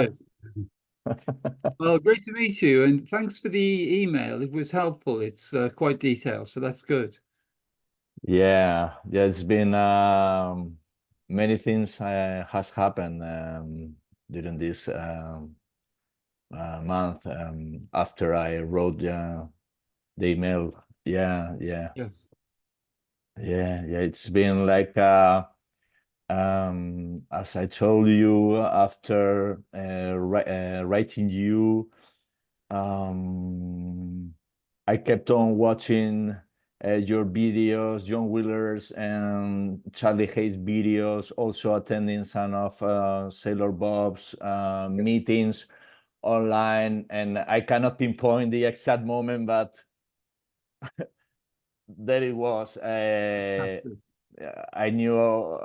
Good. Well, great to meet you, and thanks for the email. It was helpful. It's quite detailed, so that's good. Yeah, it's been many things has happened during this month after I wrote the email. Yes. Yeah. It's been like as I told you after writing you, um, I kept on watching your videos, John Wheeler's and Charlie Hayes videos, also attending some of Sailor Bob's Yes. meetings online. And I cannot pinpoint the exact moment, but there it was. Fantastic. I knew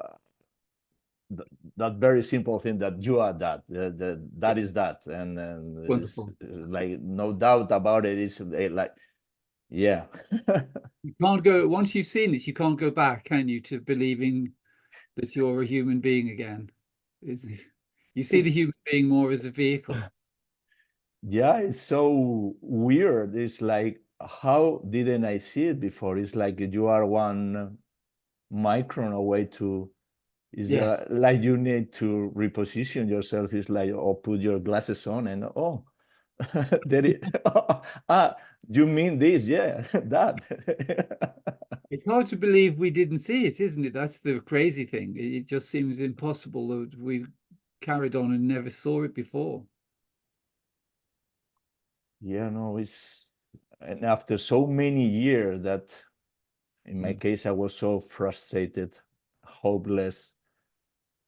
th that very simple thing that you are that, that is Yes. that. And it's Wonderful. like no doubt about it. It's like, yeah. You can't go, once you've seen it, you can't go back, can you, to believing that you're a human being again. You see It, the human being more as a vehicle. yeah, it's so weird. It's like, how didn't I see it before? It's like you are one micron away to, is Yes. like you need to reposition yourself. It's like, or put your glasses on and, oh, there it, ah, you mean this? Yeah, that. It's hard to believe we didn't see it, isn't it? That's the crazy thing. It just seems impossible that we carried on and never saw it before. Yeah, no, it's, and after so many years that, in my Mm. case, I was so frustrated, hopeless,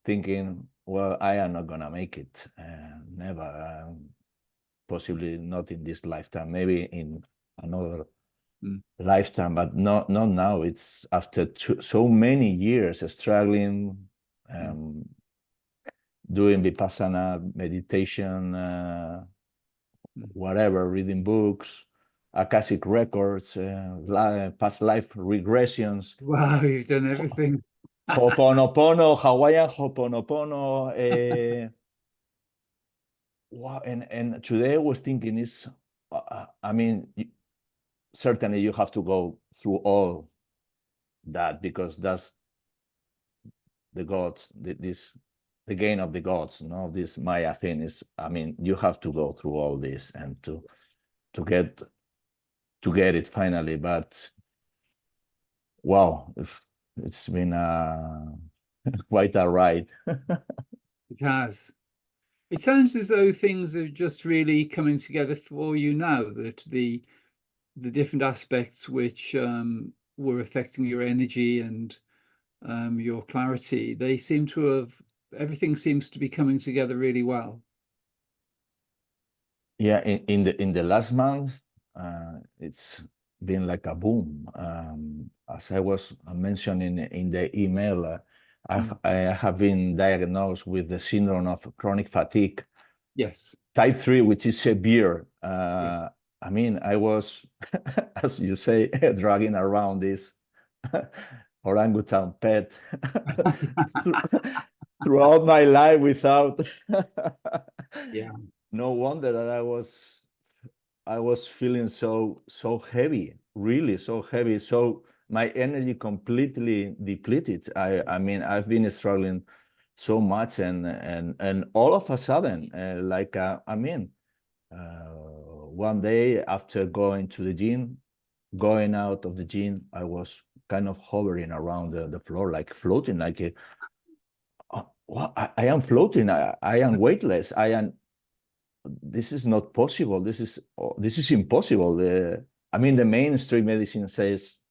thinking, well, I am not gonna make it, never, possibly not in this lifetime, maybe in another Mm. lifetime, but not now. It's after so many years struggling, Yeah. doing vipassana meditation, Mm. whatever, reading books, Akashic records, past life regressions, Wow, you've done everything. Ho'oponopono, Hawaiian Ho'oponopono. Wow, and today I was thinking is, I mean, certainly you have to go through all that because that's the gods, the gain of the gods. No, this Maya thing is, I mean, you have to go through all this and to get to get it finally. But wow, it's been quite a ride. It has. It sounds as though things are just really coming together for you now, that the different aspects which were affecting your energy and your clarity, they seem to have, everything seems to be coming together really well. Yeah, in the last month, it's been like a boom. As I was mentioning in the email, Mm. I have been diagnosed with the syndrome of chronic fatigue, Yes. type 3, which is severe. Yes. I mean, I was, as you say, dragging around this orangutan pet through- throughout my life without. Yeah. No wonder that I was feeling so heavy, really so heavy. So my energy completely depleted. I mean, I've been struggling so much, and all of a sudden, I mean, one day after going to the gym, going out of the gym, I was kind of hovering around the floor, like floating, like well, I am floating. I am weightless. I am. This is not possible. This is impossible. I mean, the mainstream medicine says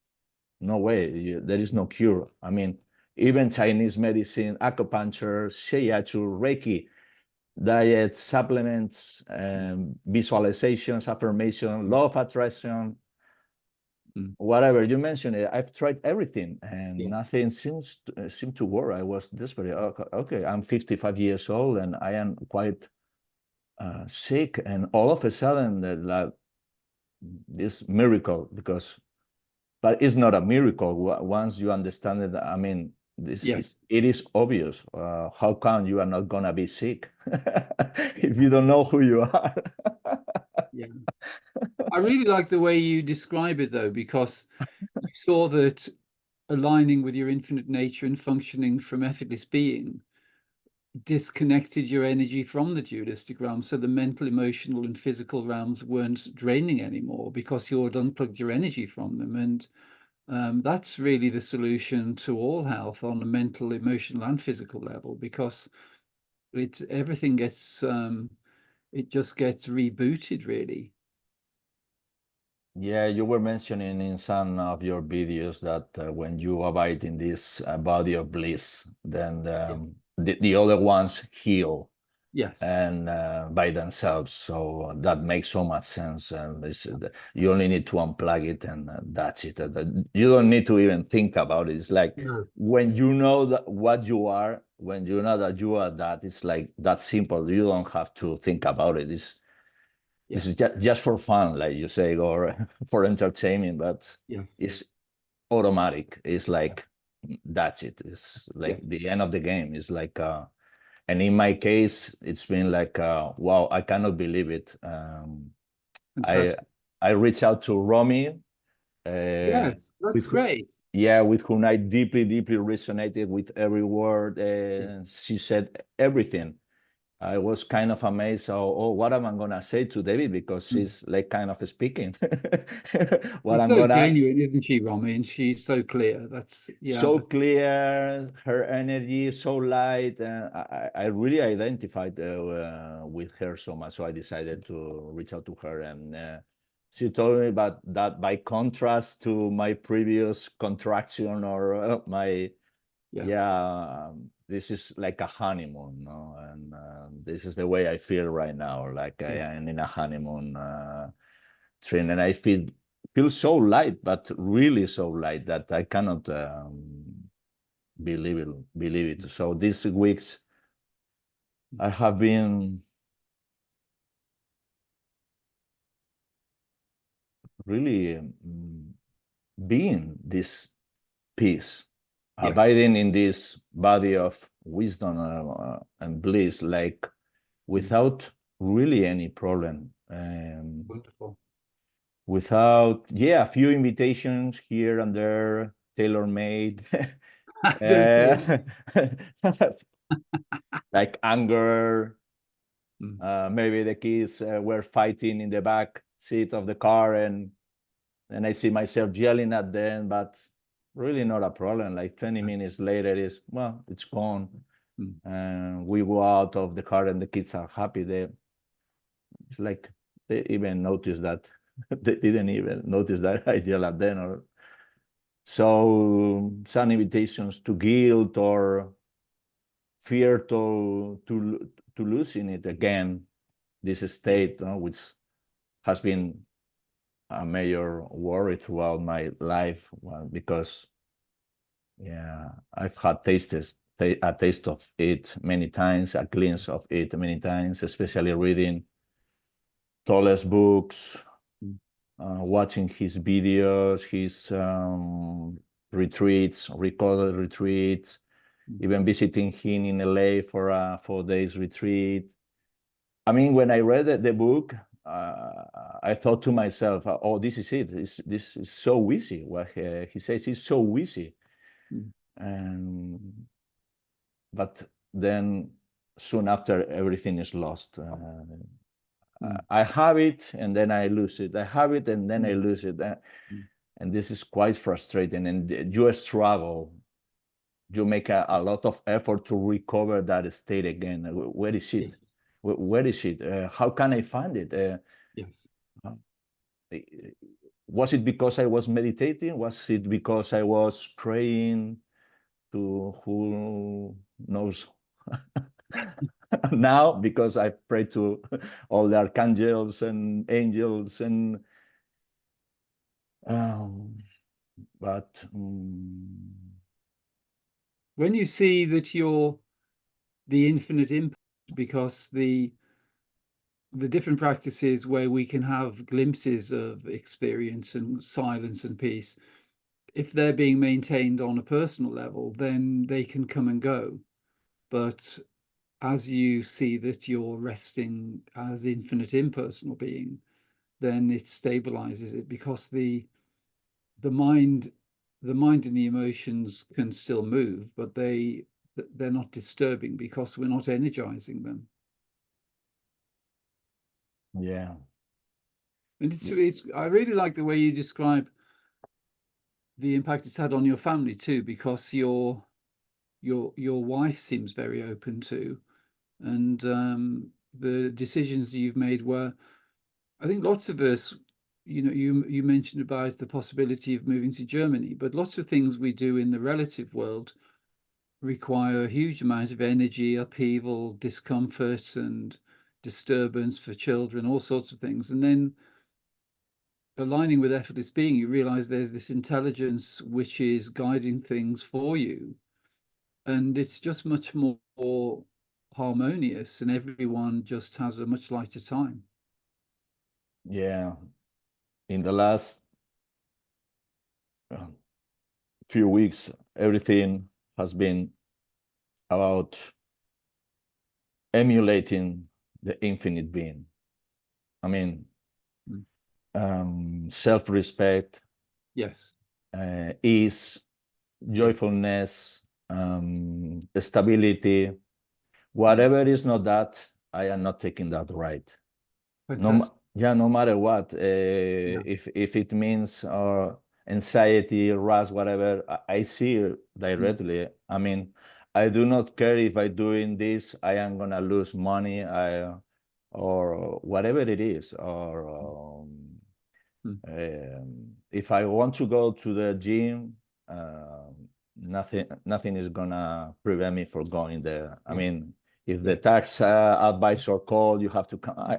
no way. There is no cure. I mean, even Chinese medicine, acupuncture, shiatsu, Reiki, diet, supplements, visualizations, affirmation, law of attraction, Mm. whatever you mentioned it. I've tried everything, and Yes. nothing seem to work. I was desperate. Okay, I'm 55 years old, and I am quite sick, and all of a sudden, like this miracle, because, but it's not a miracle once you understand it. I mean, Yes. it is obvious. How come you are not gonna be sick if you don't know who you are? Yeah. I really like the way you describe it, though, because you saw that aligning with your infinite nature and functioning from effortless being disconnected your energy from the dualistic realm. So the mental, emotional, and physical realms weren't draining anymore because you had unplugged your energy from them. And that's really the solution to all health on a mental, emotional, and physical level, because everything gets it just gets rebooted, really. Yeah, you were mentioning in some of your videos that when you abide in this body of bliss, then Yes. the other ones heal Yes. and by themselves. So that makes so much sense. And you only need to unplug it, and that's it. You don't need to even think about it. It's like No. when you know that what you are, when you know that you are that, it's like that simple. You don't have to think about it. Yeah. This is just for fun, like you say, or for entertainment, but Yes. it's automatic. It's like that's it. It's like Yes. the end of the game. It's like and in my case, it's been like wow, I cannot believe it. I Fantastic. I reached out to Romy, uh, Yes, that's with who, great. yeah, with whom I deeply, deeply resonated with every word. Yes. She said everything. I was kind of amazed. Oh, what am I gonna say to David, because Mm. she's like kind of speaking. What She's I'm so gonna genuine, isn't she, Romy? And she's so clear. That's, yeah, so clear, her energy is so light. I really identified with her so much. So I decided to reach out to her, and she told me about that by contrast to my previous contraction or my, yeah, yeah, this is like a honeymoon, no? And this is the way I feel right now, like I yes, am in a honeymoon train, and I feel so light, but really so light that I cannot believe it. So these weeks I have been really being this peace, yes. abiding in this body of wisdom and bliss, like Mm. without really any problem. Wonderful. Without, yeah, a few invitations here and there, tailor made. Very good. uh, like anger. Mm. Maybe the kids were fighting in the back seat of the car, and I see myself yelling at them, but really not a problem. Like 20 minutes later, is well, it's gone. Mm. And we go out of the car, and the kids are happy. It's like they even notice that they didn't even notice that I yell at them. Or so some invitations to guilt or fear to losing it again. This state, Yes. which has been a major worry throughout my life, well, because yeah, I've had a taste of it many times, a glimpse of it many times, especially reading Tolle's books, Mm. watching his videos, his retreats, recorded retreats, Mm. even visiting him in LA for a 4 days retreat. I mean, when I read the book, I thought to myself, "Oh, this is it. This is so easy." What he says is so easy, Mm. and but then soon after, everything is lost. Mm. I have it, and then I lose it. I have it, and then I Mm. lose it, Mm. and this is quite frustrating. And you struggle. You make a lot of effort to recover that state again. Where is it? Yes. Where is it? How can I find it? Yes. Was it because I was meditating? Was it because I was praying to who knows now? Because I pray to all the archangels and angels, and um, but When you see that you're the infinite impact, because the different practices where we can have glimpses of experience and silence and peace if they're being maintained on a personal level, then they can come and go. But as you see that you're resting as infinite impersonal being, then it stabilizes it, because the mind the mind and the emotions can still move, but they're not disturbing because we're not energizing them. Yeah. And it's I really like the way you describe the impact it's had on your family too, because your wife seems very open to, and the decisions you've made were, I think lots of us, you mentioned about the possibility of moving to Germany, but lots of things we do in the relative world require a huge amount of energy, upheaval, discomfort, and disturbance for children, all sorts of things. And then aligning with effortless being, you realize there's this intelligence which is guiding things for you. And it's just much more harmonious, and everyone just has a much lighter time. Yeah. In the last few weeks, everything has been about emulating the infinite being. I mean, self-respect, Yes. ease, Yes. joyfulness, stability. Mm. Whatever is not that, I am not taking that right. Fantastic. Yeah, no matter what. Yeah. If it means anxiety, rush, whatever, I see it Mm. directly. I mean, I do not care if I doing this, I am gonna lose money, or whatever it is, or Mm. if I want to go to the gym, nothing is gonna prevent me from going there. I Yes. mean, if the Yes. tax advisor call, you have to come. I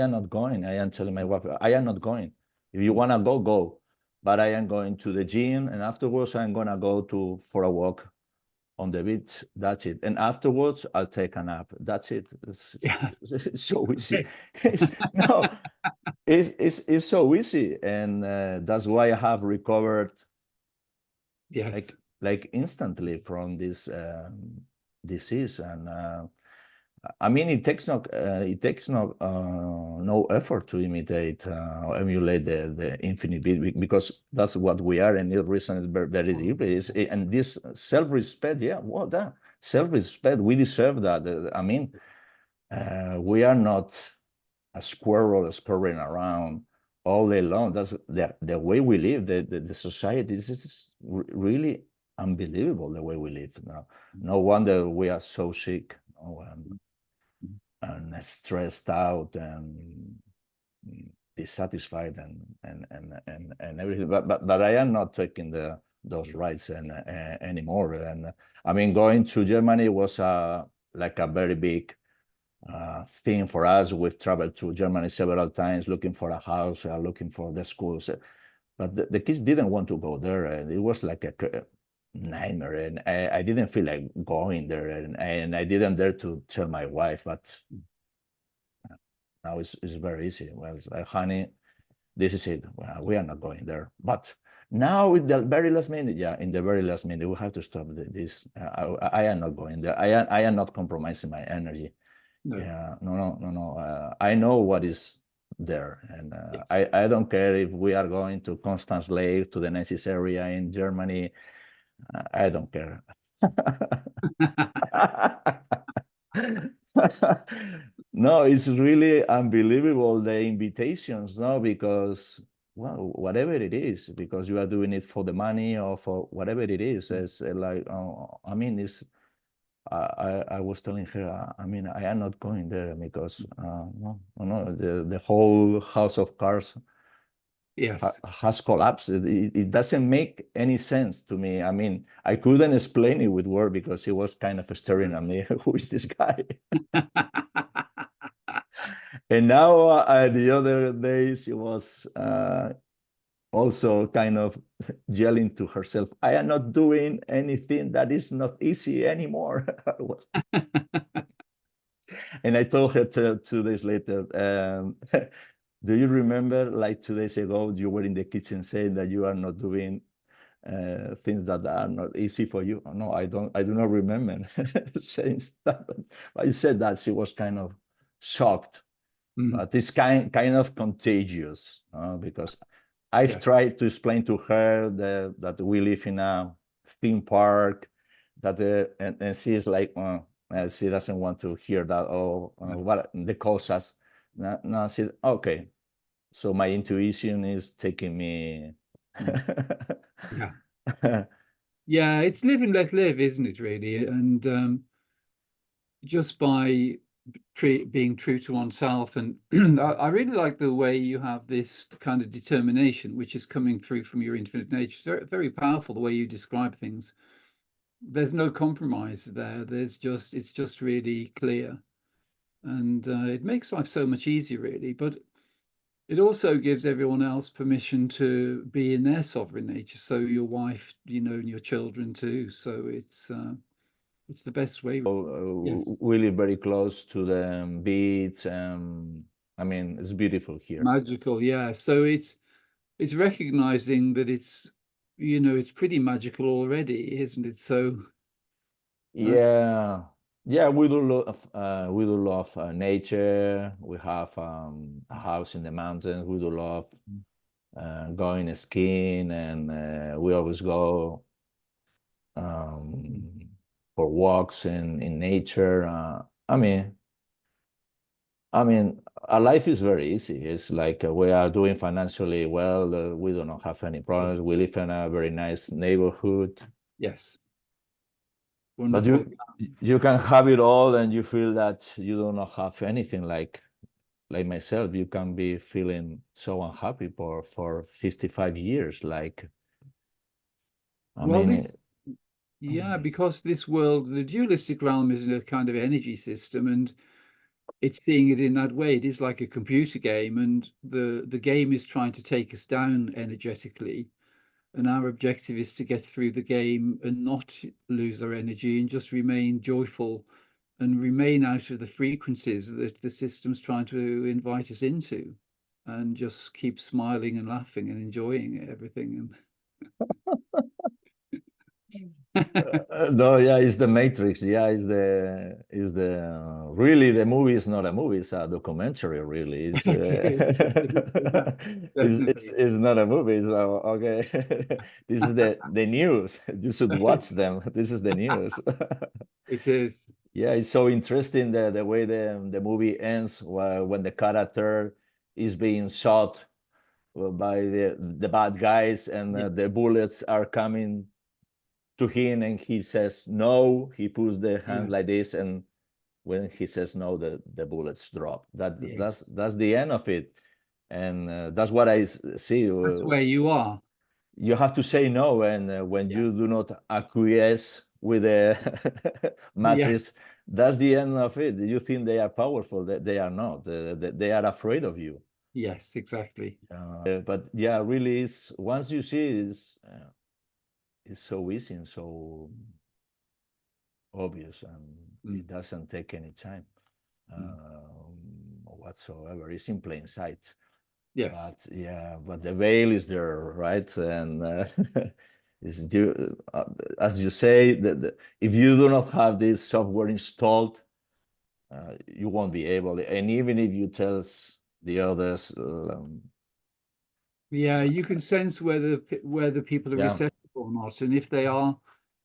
am not going. I am telling my wife, I am not going. If you Mm. wanna go, go. But I am going to the gym, and afterwards I'm gonna go for a walk on the beach. That's it. And afterwards I'll take a nap. That's it. Yeah. It's so easy. No, it's so easy, and that's why I have recovered Yes. like instantly from this disease. And I mean, it takes no effort to imitate or emulate the infinite being, because that's what we are, and the reason is very, very deep. And this self-respect, yeah, well, that self-respect, we deserve that. I mean, we are not a squirrel scurrying around all day long. That's the way we live. The society is really unbelievable, the way we live now. No wonder we are so sick, and stressed out and dissatisfied and everything. But I am not taking those rights anymore. And I mean, going to Germany was like a very big thing for us. We've traveled to Germany several times looking for a house, looking for the schools. But the kids didn't want to go there. And it was like a nightmare. And I didn't feel like going there. And I didn't dare to tell my wife. But now it's very easy. Well, it's like, honey, this is it. Well, we are not going there. But now, in the very last minute, yeah, in the very last minute, we have to stop this. I am not going there. I am not compromising my energy. No. Yeah, no. I know what is there, and Yes. I don't care if we are going to Constance Lake, to the Nazis area in Germany. I don't care. No, it's really unbelievable, the invitations, no, because, well, whatever it is, because you are doing it for the money or for whatever it is, it's like, I mean, it's I was telling her, I mean, I am not going there because no, the whole house of cards Yes. has collapsed. It doesn't make any sense to me. I mean, I couldn't explain it with word because he was kind of staring at me. Who is this guy? And now the other day she was also kind of yelling to herself, I am not doing anything that is not easy anymore. And I told her 2 days later, do you remember like 2 days ago, you were in the kitchen saying that you are not doing things that are not easy for you. No, I do not remember saying stuff. But I said that she was kind of shocked, but it's kind of contagious, because I've tried to explain to her that we live in a theme park, that and she is like, she doesn't want to hear that. Oh, what the cosas. No, she okay. So my intuition is taking me. Yeah. Yeah, it's live and let live, isn't it, really? And just by being true to oneself. And I really like the way you have this kind of determination, which is coming through from your infinite nature. It's very, very powerful the way you describe things. There's no compromise there. It's just really clear. And it makes life so much easier, really. But it also gives everyone else permission to be in their sovereign nature. So your wife, and your children too. So it's the best way. Yes. We live very close to the beach. I mean, it's beautiful here. Magical, yeah. So it's recognizing that it's pretty magical already, isn't it? So Yeah, yeah, we do love nature. We have a house in the mountains. We do love going skiing, and we always go for walks in nature. Our life is very easy. It's like we are doing financially well. We do not have any problems. yes, We live in a very nice neighborhood. yes, But wonderful. you can have it all, and you feel that you do not have anything. Like myself, you can be feeling so unhappy for 55 years. Like, I Well, mean, because this world, the dualistic realm is a kind of energy system, and it's seeing it in that way. It is like a computer game, and the game is trying to take us down energetically. And our objective is to get through the game and not lose our energy and just remain joyful and remain out of the frequencies that the system's trying to invite us into, and just keep smiling and laughing and enjoying everything. no, yeah, it's the Matrix. Yeah, really the movie is not a movie. It's a documentary. Really, it's It is. Yeah, definitely. it's not a movie. So okay, this is the news. You should watch them. This is the news. It is. Yeah, it's so interesting the way the movie ends when the character is being shot by the bad guys, and the Yes. bullets are coming to him, and he says no. He puts the hand like Yes. this, and when he says no, the bullets drop. Yes. That's the end of it, and that's what I see. That's where you are. You have to say no, and when Yeah. you do not acquiesce with the Yeah. matrix, that's the end of it. You think they are powerful, they are not. They are afraid of you. Yes, exactly. But yeah, really, it's once you see it, it's so easy and so obvious, and it doesn't take any time whatsoever. It's in plain sight. Yes. But yeah, but the veil is there, right? And is you, as you say, if you do not have this software installed, you won't be able. And even if you tell the others, Yeah, you can sense whether people are yeah. receptive or not, and if they are,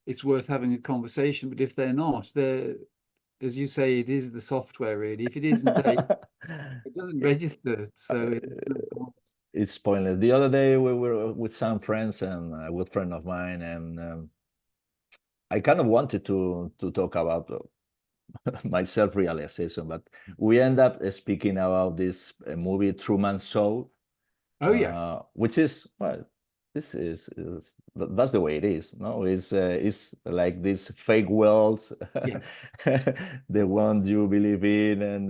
it's worth having a conversation. But if they're not, as you say, it is the software really. If it isn't, it doesn't register, so it's no point. It's pointless. The other day we were with some friends and with a friend of mine, and I kind of wanted to talk about my self-realization, but we end up speaking about this movie Truman Show, Oh yes, which is, well, this is that's the way it is. No, it's like this fake world, yes, the yes, one you believe in, and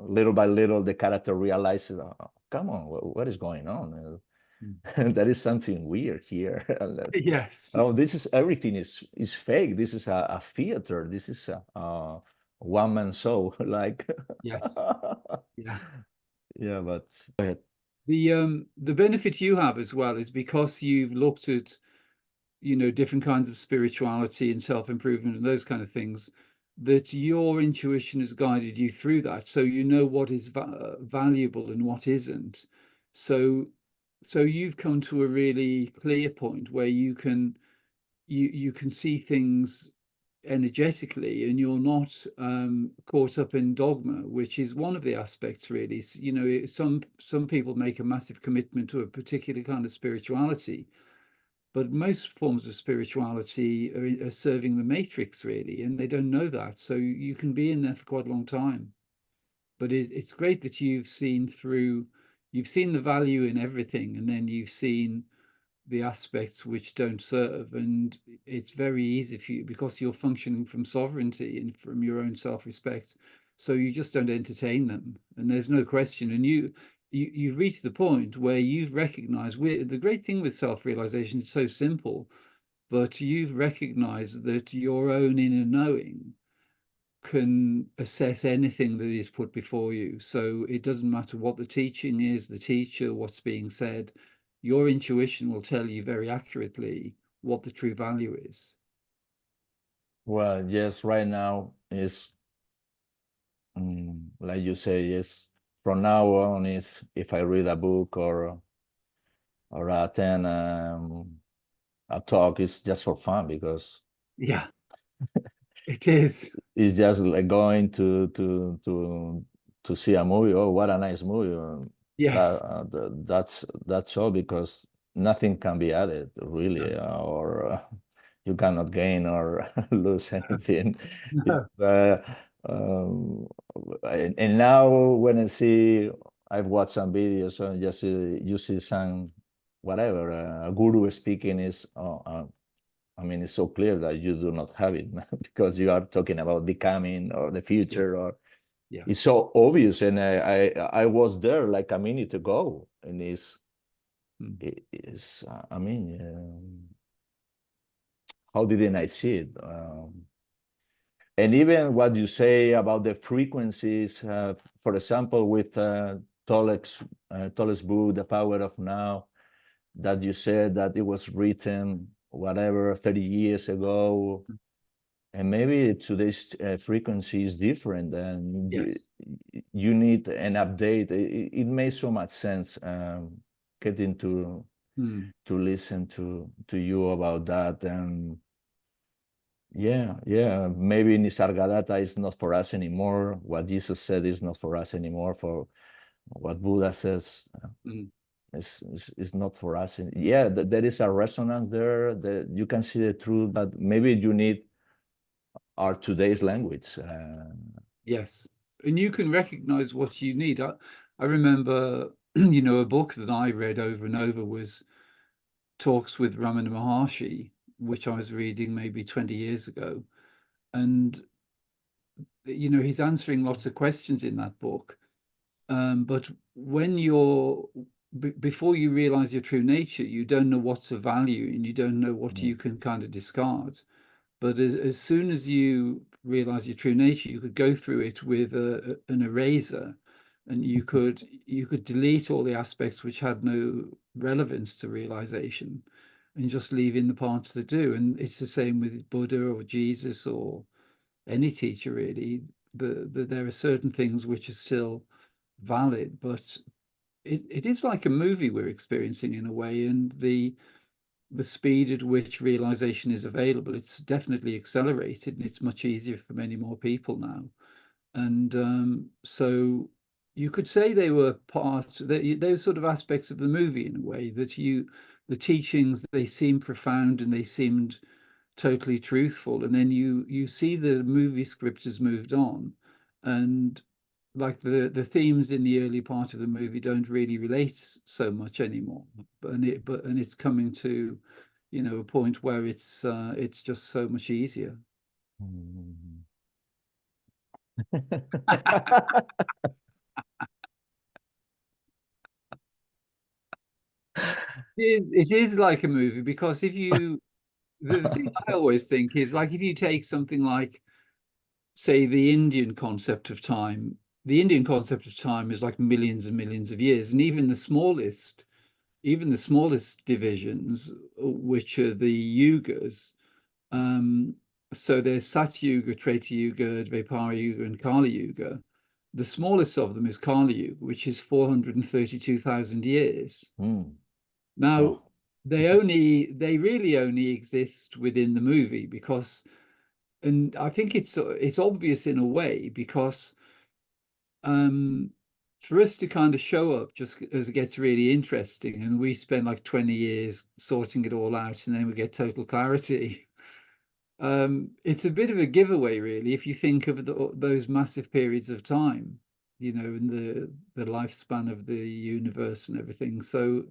little by little the character realizes, oh, come on, what is going on? There is something weird here. yes, Oh, this is everything is fake. This is a theater. This is a one man show. Like, yes, yeah. yeah, but go ahead. The benefit you have as well is because you've looked at, different kinds of spirituality and self-improvement and those kind of things, that your intuition has guided you through that. So you know what is valuable and what isn't. So you've come to a really clear point where you can see things energetically, and you're not caught up in dogma, which is one of the aspects really. Some people make a massive commitment to a particular kind of spirituality, but most forms of spirituality are serving the matrix really, and they don't know that. So you can be in there for quite a long time. But it's great that you've seen the value in everything, and then you've seen the aspects which don't serve. And it's very easy for you because you're functioning from sovereignty and from your own self-respect. So you just don't entertain them. And there's no question. And you've reached the point where you've recognized the great thing with self-realization is so simple, but you've recognized that your own inner knowing can assess anything that is put before you. So it doesn't matter what the teaching is, the teacher, what's being said. Your intuition will tell you very accurately what the true value is. Well, yes, right now is like you say, yes. From now on, if I read a book or attend a talk, it's just for fun because Yeah, it is. it's just like going to see a movie. Oh, what a nice movie! Yes. That's all because nothing can be added No, really, or you cannot gain or lose anything. It, no. um, and now when I've watched some videos and just you see some whatever a guru speaking is. I mean, it's so clear that you do not have it because you are talking about becoming or the future, Yes. or Yeah. it's so obvious. And I was there like a minute ago, and Mm. I mean, how didn't I see it? And even what you say about the frequencies, for example, with Tolek's book, The Power of Now, that you said that it was written whatever 30 years ago, and maybe today's frequency is different, and Yes. you need an update. It makes so much sense getting Mm. to listen to you about that. And yeah, maybe Nisargadatta is not for us anymore. What Jesus said is not for us anymore. For what Buddha says Mm. is not for us. And yeah, there is a resonance there that you can see the truth, but maybe you need our today's language. Yes. And you can recognize what you need. I remember, a book that I read over and over was Talks with Ramana Maharshi, which I was reading maybe 20 years ago. And, he's answering lots of questions in that book. But when before you realize your true nature, you don't know what's of value and you don't know what Mm, you can kind of discard. But as soon as you realize your true nature, you could go through it with an eraser, and you could delete all the aspects which had no relevance to realization, and just leave in the parts that do. And it's the same with Buddha or Jesus or any teacher really. There are certain things which are still valid, but it is like a movie we're experiencing in a way, and the speed at which realization is available, it's definitely accelerated, and it's much easier for many more people now. And so you could say they were sort of aspects of the movie in a way, that the teachings, they seemed profound and they seemed totally truthful. And then you see the movie script has moved on, and like the themes in the early part of the movie don't really relate so much anymore. And it's coming to, a point where it's just so much easier. mm. It is like a movie, because the thing I always think is, like, if you take something like, say, the Indian concept of time, the Indian concept of time is like millions and millions of years, and even the smallest divisions, which are the yugas. Um, so there's Sat Yuga, Treta Yuga, Dvapara Yuga, and Kali Yuga. The smallest of them is Kali Yuga, which is 432,000 years. Mm. Now, Oh. they really only exist within the movie because, and I think it's obvious in a way because um for us to kind of show up just as it gets really interesting and we spend like 20 years sorting it all out and then we get total clarity. It's a bit of a giveaway, really, if you think of those massive periods of time, in the lifespan of the universe and everything. So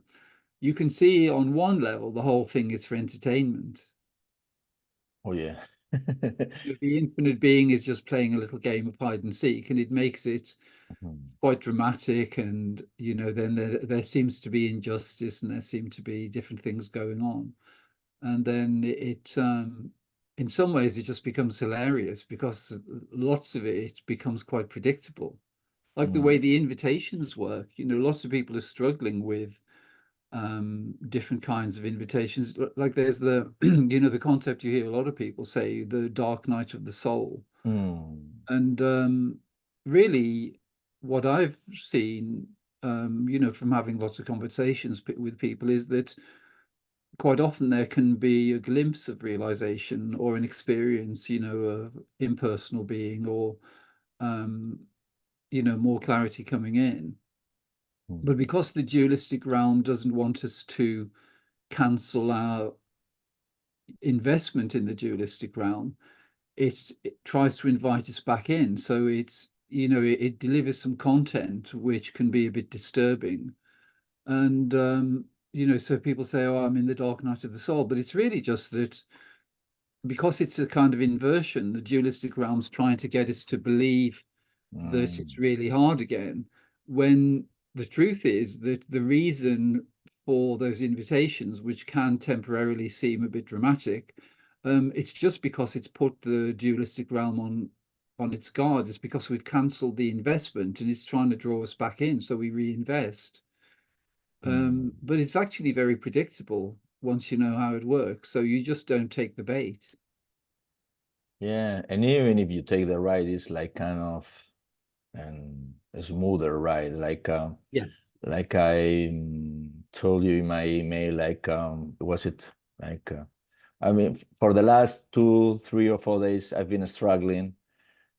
you can see on one level the whole thing is for entertainment. Oh yeah. The infinite being is just playing a little game of hide and seek, and it makes it Mhm. quite dramatic. And then there seems to be injustice, and there seem to be different things going on. And then in some ways, it just becomes hilarious because lots of it becomes quite predictable. Like the way Mm. the invitations work, lots of people are struggling with different kinds of invitations. Like there's the the concept you hear a lot of people say, the dark night of the soul. Mm. And really what I've seen, from having lots of conversations with people, is that quite often there can be a glimpse of realization or an experience, of impersonal being, or um, more clarity coming in. Mm. But because the dualistic realm doesn't want us to cancel our investment in the dualistic realm, it tries to invite us back in. So it delivers some content which can be a bit disturbing. And so people say, oh, I'm in the dark night of the soul, but it's really just that because it's a kind of inversion, the dualistic realm's trying to get us to believe that it's Mm. really hard again, when the truth is that the reason for those invitations, which can temporarily seem a bit dramatic, it's just because it's put the dualistic realm on its guard. It's because we've cancelled the investment and it's trying to draw us back in, so we reinvest. Mm. But it's actually very predictable once you know how it works, so you just don't take the bait. Yeah, and even if you take the ride, it's like kind of a smoother ride. Yes. Like I told you in my email, was it like I mean, for the last 2, 3, or 4 days, I've been struggling.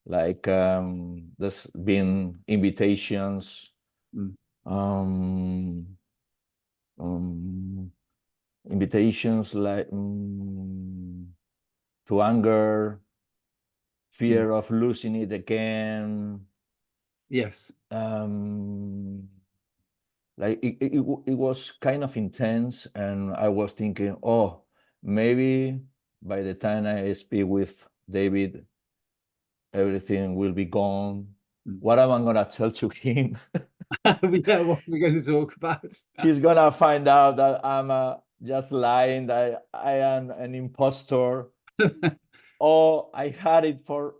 There's been invitations, Mm. um, um, invitations to anger, Mm. fear of losing it again. Yes. Um, it was kind of intense, and I was thinking, oh, maybe by the time I speak with David, everything will be gone. Mm. What am I gonna tell to him? Yeah, what we're going to talk about. He's gonna find out that I'm just lying, that I am an impostor. Oh, I had it for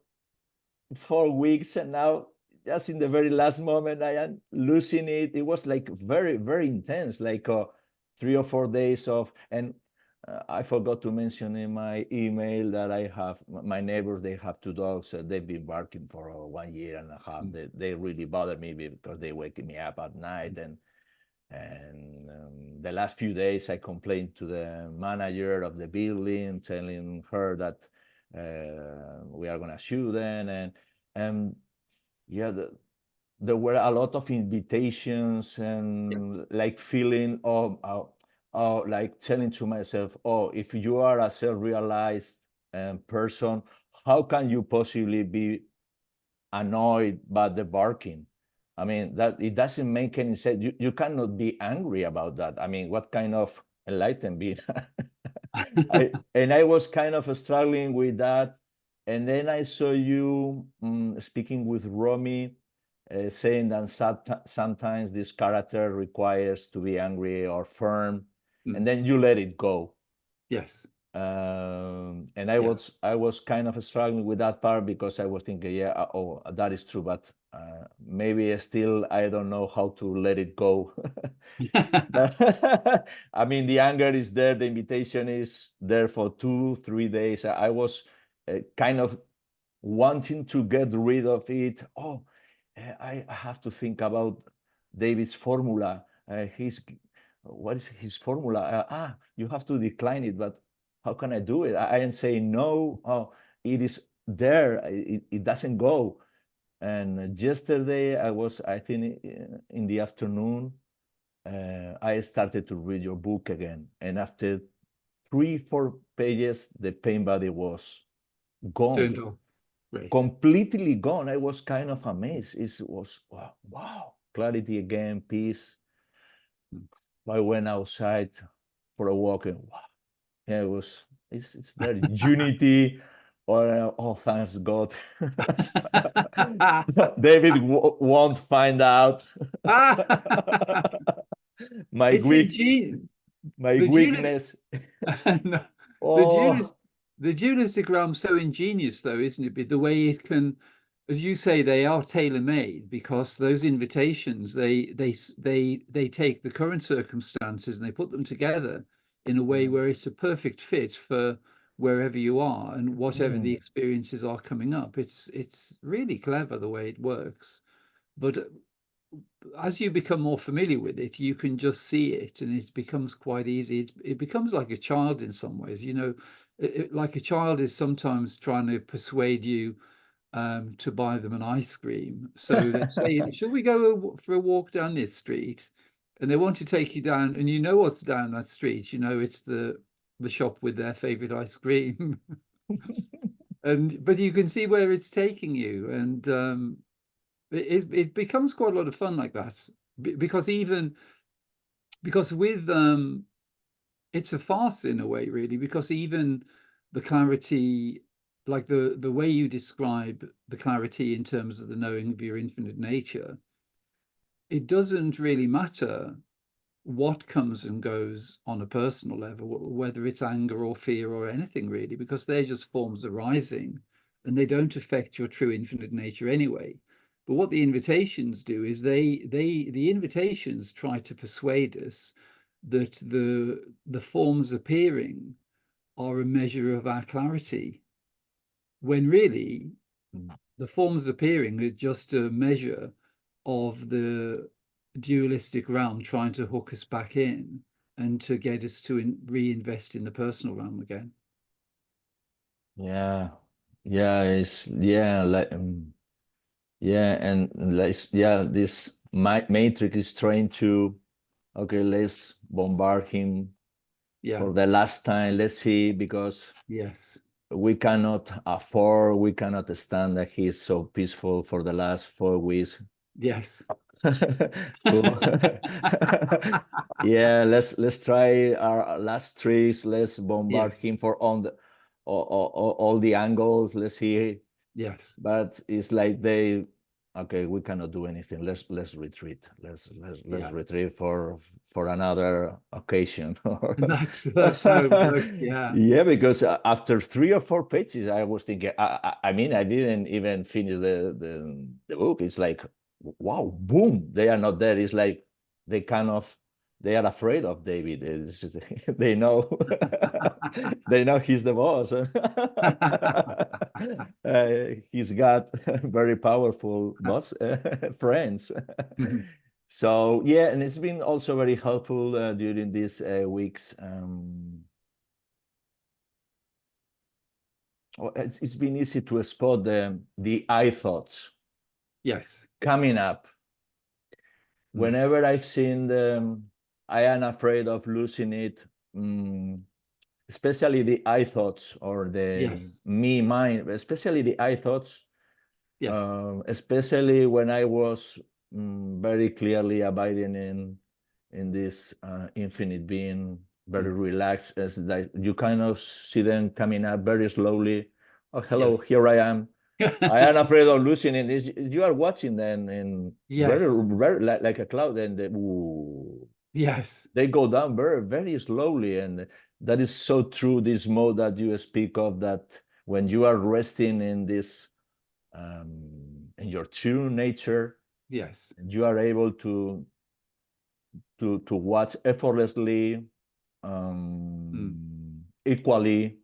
4 weeks, and now just in the very last moment I am losing it. It was like very, very intense, 3 or 4 days of, and I forgot to mention in my email that I have my neighbors. They have 2 dogs. They've been barking for 1 year and a half. Mm. They really bother me because they wake me up at night. And the last few days, I complained to the manager of the building, telling her that we are going to sue them. And yeah, there were a lot of invitations, and Yes. like feeling, like telling to myself, oh, if you are a self-realized person, how can you possibly be annoyed by the barking? I mean, that it doesn't make any sense. You cannot be angry about that. I mean, what kind of enlightened being? I was kind of struggling with that. And then I saw you speaking with Romy, saying that sometimes this character requires to be angry or firm, and Mm. then you let it go. Yes. And I Yeah. was kind of struggling with that part, because I was thinking, yeah, oh, that is true, but maybe still I don't know how to let it go. I mean, the anger is there, the invitation is there for 2-3 days. I was kind of wanting to get rid of it. Oh, I have to think about David's formula. What is his formula? You have to decline it, but how can I do it? I am saying no. Oh, it is there. It doesn't go. And yesterday I think in the afternoon, I started to read your book again. And after 3-4 pages, the pain body was gone, Turned off. Great. completely gone. I was kind of amazed. It was wow, clarity again, peace. I went outside for a walk and wow, yeah, it's there. Unity. Oh, thanks God. David won't find out. my It's weak, ingenious. my The dualist, weakness. no, the Oh, dualist, the dualistic realm's so ingenious, though, isn't it? But the way it can, as you say, they are tailor-made because those invitations, they take the current circumstances and they put them together in a way where it's a perfect fit for wherever you are and whatever the experiences are coming up. It's really clever the way it works. But as you become more familiar with it, you can just see it, and it becomes quite easy. It becomes like a child in some ways, like a child is sometimes trying to persuade you to buy them an ice cream. So they say, "Shall we go for a walk down this street?" And they want to take you down, and you know what's down that street. You know it's the shop with their favorite ice cream, and but you can see where it's taking you, and it becomes quite a lot of fun like that because with it's a farce in a way, really, because even the clarity, like the way you describe the clarity in terms of the knowing of your infinite nature, it doesn't really matter what comes and goes on a personal level, whether it's anger or fear or anything really, because they're just forms arising and they don't affect your true infinite nature anyway. But what the invitations do is the invitations try to persuade us that the forms appearing are a measure of our clarity, when really the forms appearing are just a measure of the dualistic realm trying to hook us back in and to get us to reinvest in the personal realm again. yeah, yeah, it's yeah, like yeah, and like yeah, this matrix is trying to okay, let's bombard him Yeah. for the last time. Let's see, because Yes. we cannot stand that he's so peaceful for the last 4 weeks. Yes. Cool. Yeah, let's try our last tricks. Let's bombard Yes. him for on the all the angles. Let's see. Yes. But it's like they okay, we cannot do anything. Let's retreat. Let's Yeah. retreat for another occasion. That's how it works. Yeah. Yeah, because after 3 or 4 pages, I was thinking. I mean, I didn't even finish the book. It's like, wow, boom! They are not there. It's like they kind of they are afraid of David. They know they know he's the boss. He's got very powerful boss friends. So yeah, and it's been also very helpful during these weeks. It's been easy to spot the I thoughts Yes. coming up. Whenever I've seen them, I am afraid of losing it. Especially the I thoughts or the Yes. me mind, especially the I thoughts. Yes. Especially when I was very clearly abiding in this infinite being, very relaxed, as that you kind of see them coming up very slowly. Oh, hello, Yes. here I am. I am afraid of losing it. You are watching them in Yes. very like a cloud, and Yes. they go down very slowly, and that is so true. This mode that you speak of, that when you are resting in this your true nature. Yes. You are able to watch effortlessly, equally,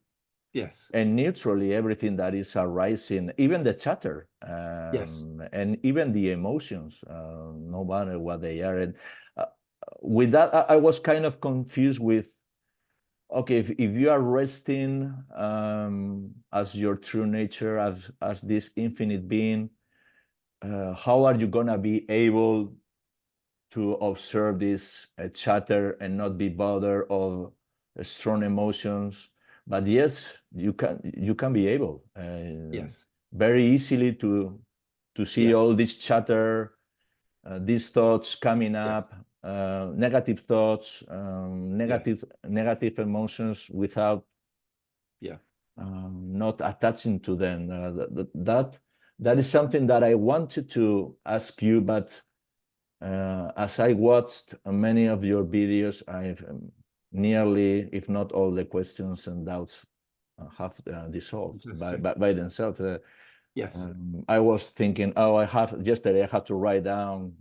Yes. and neutrally everything that is arising, even the chatter, Yes. and even the emotions, no matter what they are. And with that, I was kind of confused with, okay, if you are resting as your true nature, as this infinite being, how are you gonna be able to observe this chatter and not be bothered of strong emotions? But yes, you can be able Yes. very easily to see Yeah. all this chatter, these thoughts coming Yes. up, negative thoughts, Yes. negative emotions, without Yeah. not attaching to them. That is something that I wanted to ask you, but as I watched many of your videos, I've nearly, if not all, the questions and doubts have dissolved Fantastic. by themselves. Yes. I was thinking, oh, yesterday I had to write down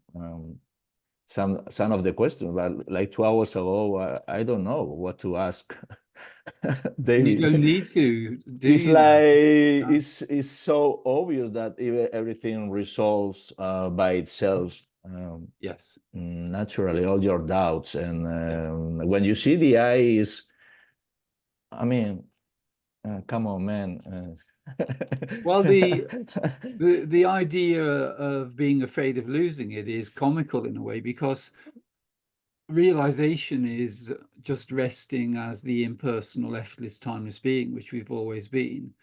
some of the questions, but like 2 hours ago, I don't know what to ask. And you don't David, need to, do it's you like now? it's so obvious that everything resolves by itself. Yes. Naturally, all your doubts, and Yes. when you see the eyes, I mean, come on, man. Well, the idea of being afraid of losing it is comical in a way, because realization is just resting as the impersonal, effortless, timeless being, which we've always been.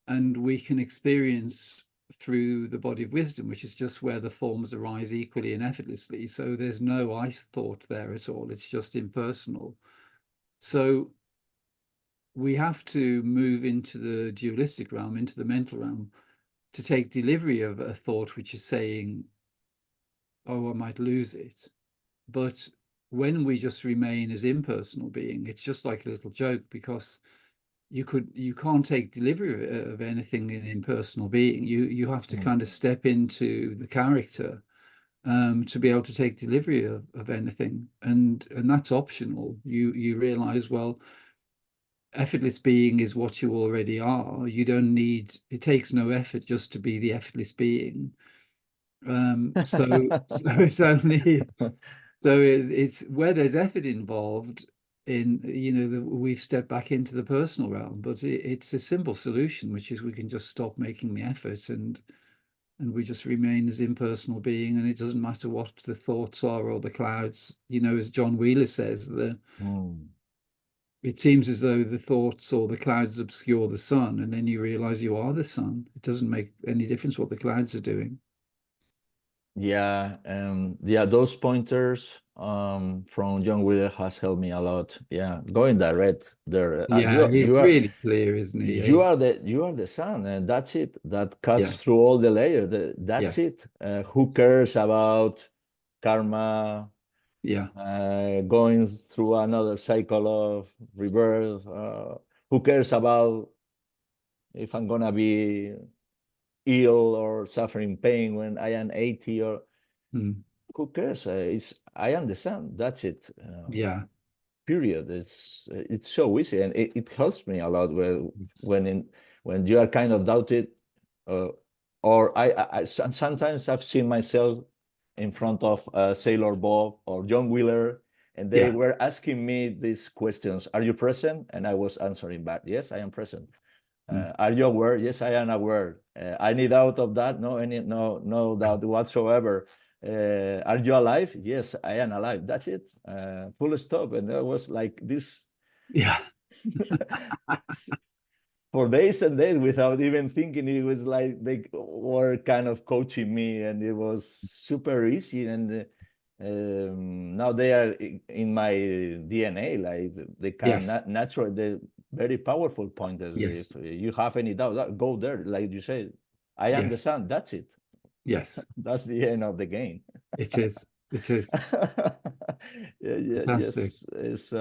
And we can experience through the body of wisdom, which is just where the forms arise equally and effortlessly. So there's no I thought there at all. It's just impersonal. So we have to move into the dualistic realm, into the mental realm, to take delivery of a thought which is saying, oh, I might lose it. But when we just remain as impersonal being, it's just like a little joke, because you can't take delivery of anything in impersonal being. You have to kind of step into the character to be able to take delivery of anything, and that's optional. You realize, well, effortless being is what you already are. You don't need, it takes no effort just to be the effortless being. So it's only, so it's where there's effort involved in, we've stepped back into the personal realm, but it's a simple solution, which is we can just stop making the effort, and we just remain as impersonal being, and it doesn't matter what the thoughts are or the clouds. As John Wheeler says, it seems as though the thoughts or the clouds obscure the sun, and then you realize you are the sun. It doesn't make any difference what the clouds are doing. Yeah, yeah, those pointers from John Wheeler has helped me a lot. Yeah, going direct there. Yeah, he's really clear, isn't he? You are the sun, and that's it. That cuts Yeah, through all the layers. yeah, That's it. Who cares about karma, yeah. going through another cycle of rebirth? Who cares about if I'm gonna be ill or suffering pain when I am 80? Or Mm. who cares? I understand. That's it. Yeah. Period. It's so easy, and it helps me a lot Yes. when you are kind of doubted, uh, or sometimes I've seen myself in front of Sailor Bob or John Wheeler, and they Yeah. were asking me these questions: "Are you present?" And I was answering back, "Yes, I am present." Mm. Are you aware? Yes, I am aware. Any doubt of that? No doubt whatsoever. Are you alive? Yes, I am alive. That's it. Full stop. And that was like this Yeah. for days and days without even thinking. It was like they were kind of coaching me, and it was super easy. And now they are in my DNA. Like they can Yes. natural. They're very powerful pointers. Yes. If you have any doubt, go there. Like you said, I am the Yes. sun. That's it. Yes. That's the end of the game. It is. It is. Yeah, yeah, Fantastic. yes. It's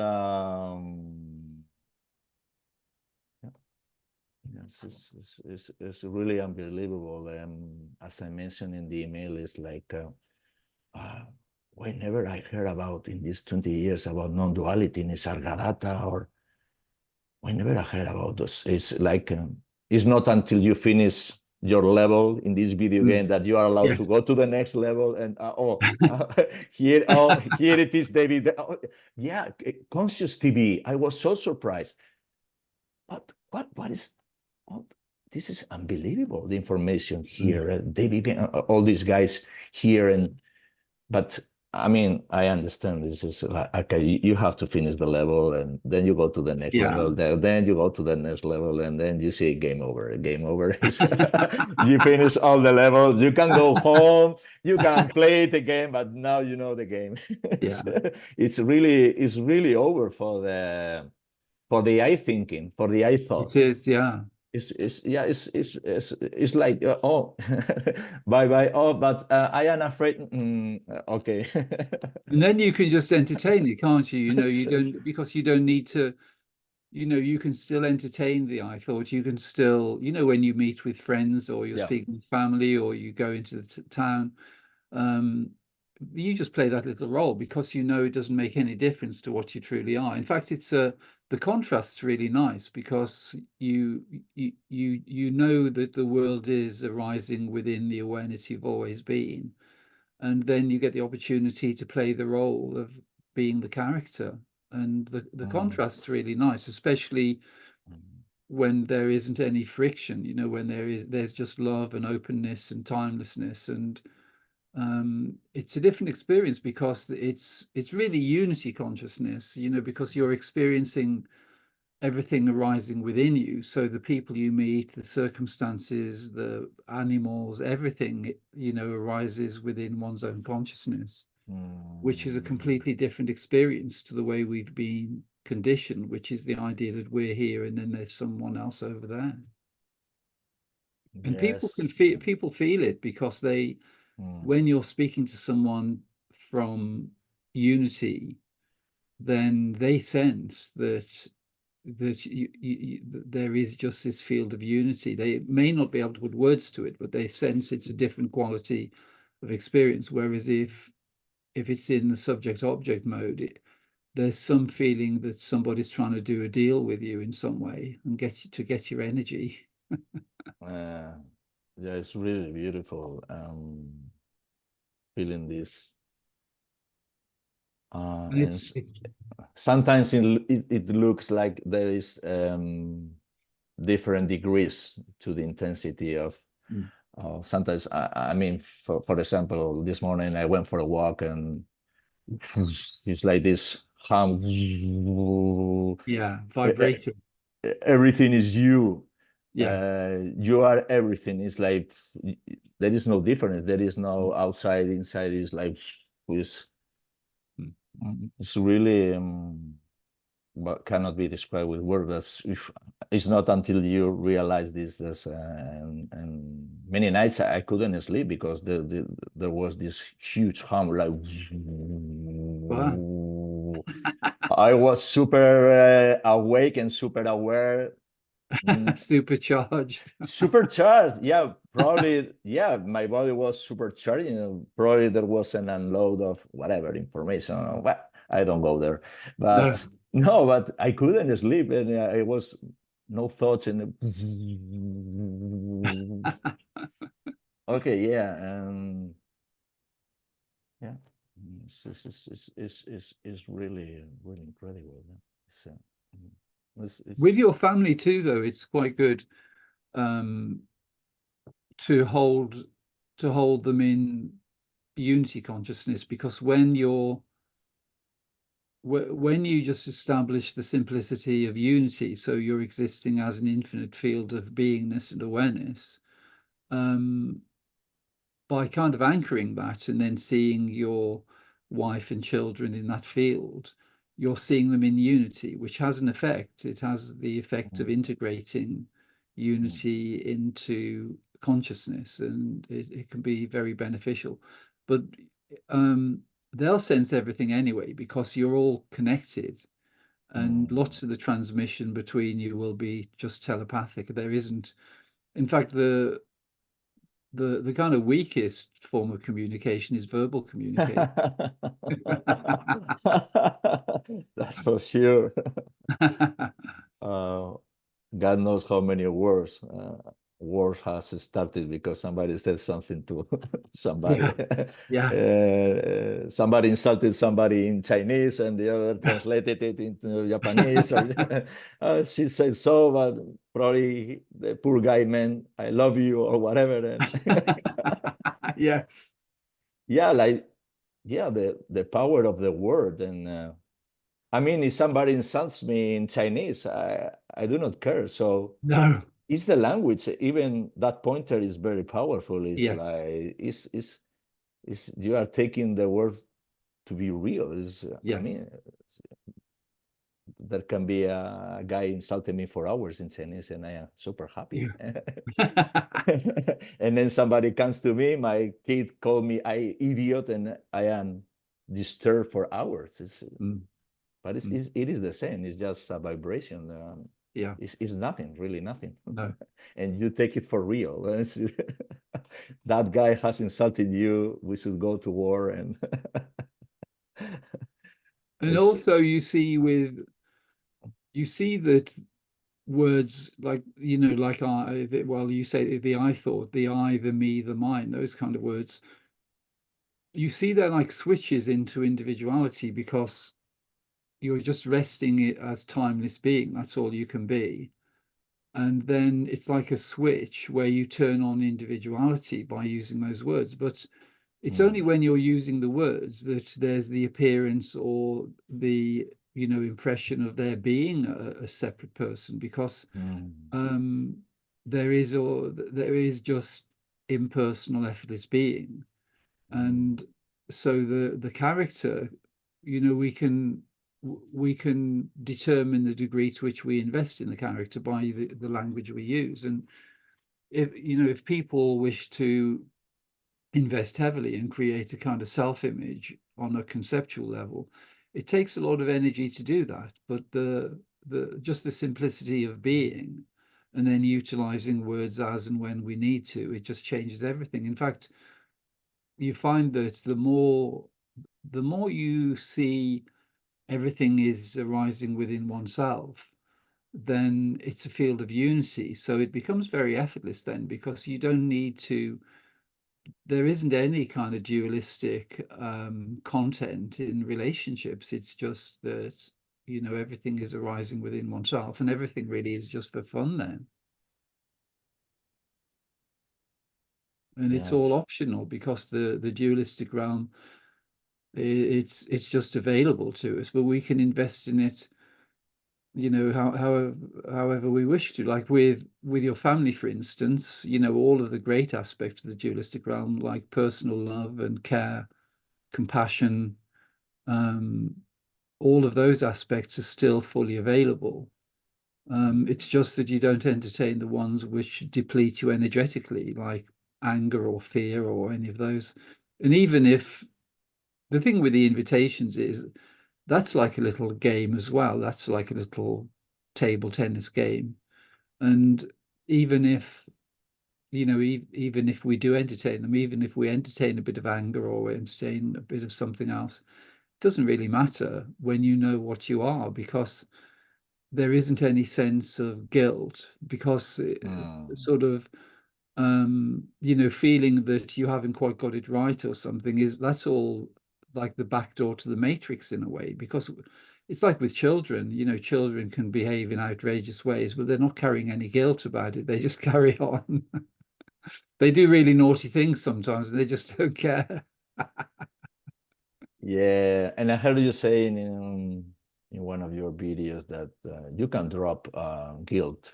It's really unbelievable. As I mentioned in the email, it's like whenever I heard about in these 20 years about non-duality in Nisargadatta, or whenever I heard about this, it's like it's not until you finish your level in this video game that you are allowed to Yes. go to the next level. And here it is, David. Oh, yeah, conscious TV. I was so surprised. But what is? Oh, this is unbelievable. The information here, David, all these guys here, but I mean, I understand this is like, okay, you have to finish the level and then you go to the next Yeah. level, then you go to the next level, and then you say game over. Game over is you finish all the levels, you can go home, you can play it again, but now you know the game. Yeah. It's really over for the I thinking, for the I It thought. is, yeah. It's like oh bye bye, oh, but I am afraid, okay. And then you can just entertain it, can't you? You know, you It's, don't, because you don't need to, you know, you can still entertain the I thought. You can still, you know, when you meet with friends or you're yeah. speaking with family or you go into the town, um, you just play that little role because you know it doesn't make any difference to what you truly are. In fact, it's the contrast's really nice because you know that the world is arising within the awareness you've always been, and then you get the opportunity to play the role of being the character. And the Mm, contrast's really nice, especially mm, when there isn't any friction, you know, when there's just love and openness and timelessness. And it's a different experience because it's really unity consciousness, you know, because you're experiencing everything arising within you. So the people you meet, the circumstances, the animals, everything, you know, arises within one's own consciousness, which is a mm. completely different experience to the way we've been conditioned, which is the idea that we're here and then there's someone else over there. And Yes. people feel it because they, Mm, when you're speaking to someone from unity, then they sense that there is just this field of unity. They may not be able to put words to it, but they sense it's a different quality of experience. Whereas if it's in the subject object mode, there's some feeling that somebody's trying to do a deal with you in some way and get your energy. uh, yeah, it's really beautiful. Feeling this, And and it, sometimes it looks like there is different degrees to the intensity of. Sometimes, I mean, for example, this morning I went for a walk and it's like this hum. yeah, E- vibrating. Everything is you. Yes. You are everything. It's like there is no difference. There is no outside, inside. It's like it's, it's really but cannot be described with words. It's not until you realize this. And many nights I couldn't sleep because there was this huge hum like. Wow. I was super awake and super aware. Supercharged. Supercharged, yeah, probably, yeah, my body was supercharged. Probably there was an unload of whatever information. Well, I don't go there, No. but no, but I couldn't sleep, and it was no thoughts and okay, yeah, yeah, it's really really incredible. Yeah. With It's your family too, though, it's quite good um, to hold them in unity consciousness because when you just establish the simplicity of unity, so you're existing as an infinite field of beingness and awareness, um, by kind of anchoring that and then seeing your wife and children in that field, you're seeing them in unity, which has an effect. It has the effect mm, of integrating mm, unity into consciousness, and it can be very beneficial. But um, they'll sense everything anyway because you're all connected. and lots of the transmission between you will be just telepathic. There isn't, in fact, the kind of weakest form of communication is verbal communication. That's for sure. Uh, God knows how many wars has started because somebody said something to somebody. Yeah, yeah. Somebody insulted somebody in Chinese and the other translated it into Japanese. Or, she said so, but probably the poor guy meant "I love you" or whatever. And Yes. yeah, like yeah, the power of the word. And I mean, if somebody insults me in Chinese, I do not care. So No. it's the language. Even that pointer is very powerful. It's Yes. like it's you are taking the word to be real. Is I Yes. mean, there can be a guy insulting me for hours in Chinese, and I am super happy. Yeah. And then somebody comes to me, my kid called me I idiot, and I am disturbed for hours. Mm, But mm. it is the same. It's just a vibration. Yeah. It's nothing, really nothing. No. And you take it for real. That guy has insulted you. We should go to war. And And it's also you see that words like, like well, you say the I thought, the I, the me, the mine, those kind of words, you see they're like switches into individuality because you're just resting it as timeless being. That's all you can be. And then it's like a switch where you turn on individuality by using those words. But it's only mm, when you're using the words that there's the appearance or the, impression of there being a separate person, because mm, um, there is just impersonal, effortless being. mm, And so the character, we can determine the degree to which we invest in the character by the language we use. And if people wish to invest heavily and create a kind of self-image on a conceptual level, it takes a lot of energy to do that. But the just the simplicity of being, and then utilizing words as and when we need to, it just changes everything. In fact, you find that the more you see everything is arising within oneself, then it's a field of unity. So it becomes very effortless then, because you don't need to, there isn't any kind of dualistic content in relationships. It's just that, everything is arising within oneself, and everything really is just for fun then. And it's yeah, all optional because the dualistic realm, it's just available to us, but we can invest in it, however we wish to. Like with your family, for instance, all of the great aspects of the dualistic realm, like personal love and care, compassion, um, all of those aspects are still fully available. It's just that you don't entertain the ones which deplete you energetically, like anger or fear or any of those. And even if the thing with the invitations is that's like a little game as well. That's like a little table tennis game. And even if, even if we do entertain them, even if we entertain a bit of anger or we entertain a bit of something else, it doesn't really matter when you know what you are, because there isn't any sense of guilt, because mm, sort of feeling that you haven't quite got it right or something, that's all like the back door to the matrix in a way. Because it's like with children, children can behave in outrageous ways, but they're not carrying any guilt about it. They just carry on. They do really naughty things sometimes, and they just don't care. yeah. And I heard you saying in one of your videos that you can drop guilt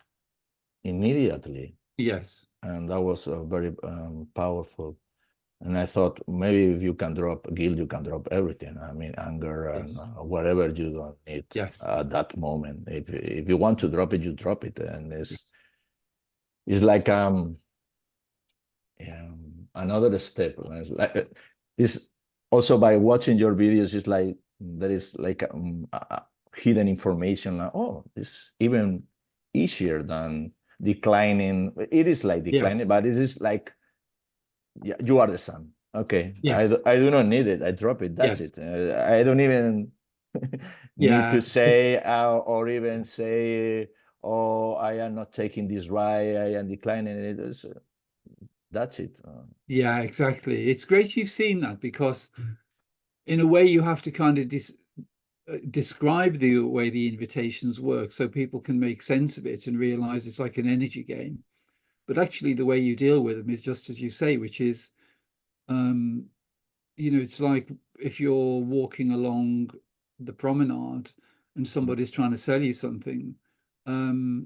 immediately, Yes, and that was very powerful. And I thought maybe if you can drop guilt, you can drop everything. I mean, anger and yes, whatever you don't need yes, at that moment. If you want to drop it, you drop it, and yes. it's like another step. It's like it's also by watching your videos. It's like there is like hidden information. Like, oh, it's even easier than declining. It is like declining, Yes. but it is like, yeah, you are the sun. Okay, Yes. I do not need it. I drop it. That's Yes. it. I don't even need to Yeah. It's, say or even say, oh, I am not taking this right. I am declining it. That's it. yeah, exactly. It's great you've seen that because in a way you have to kind of describe the way the invitations work so people can make sense of it and realize it's like an energy game. But actually, the way you deal with them is just as you say, which is, um, it's like if you're walking along the promenade and somebody's trying to sell you something.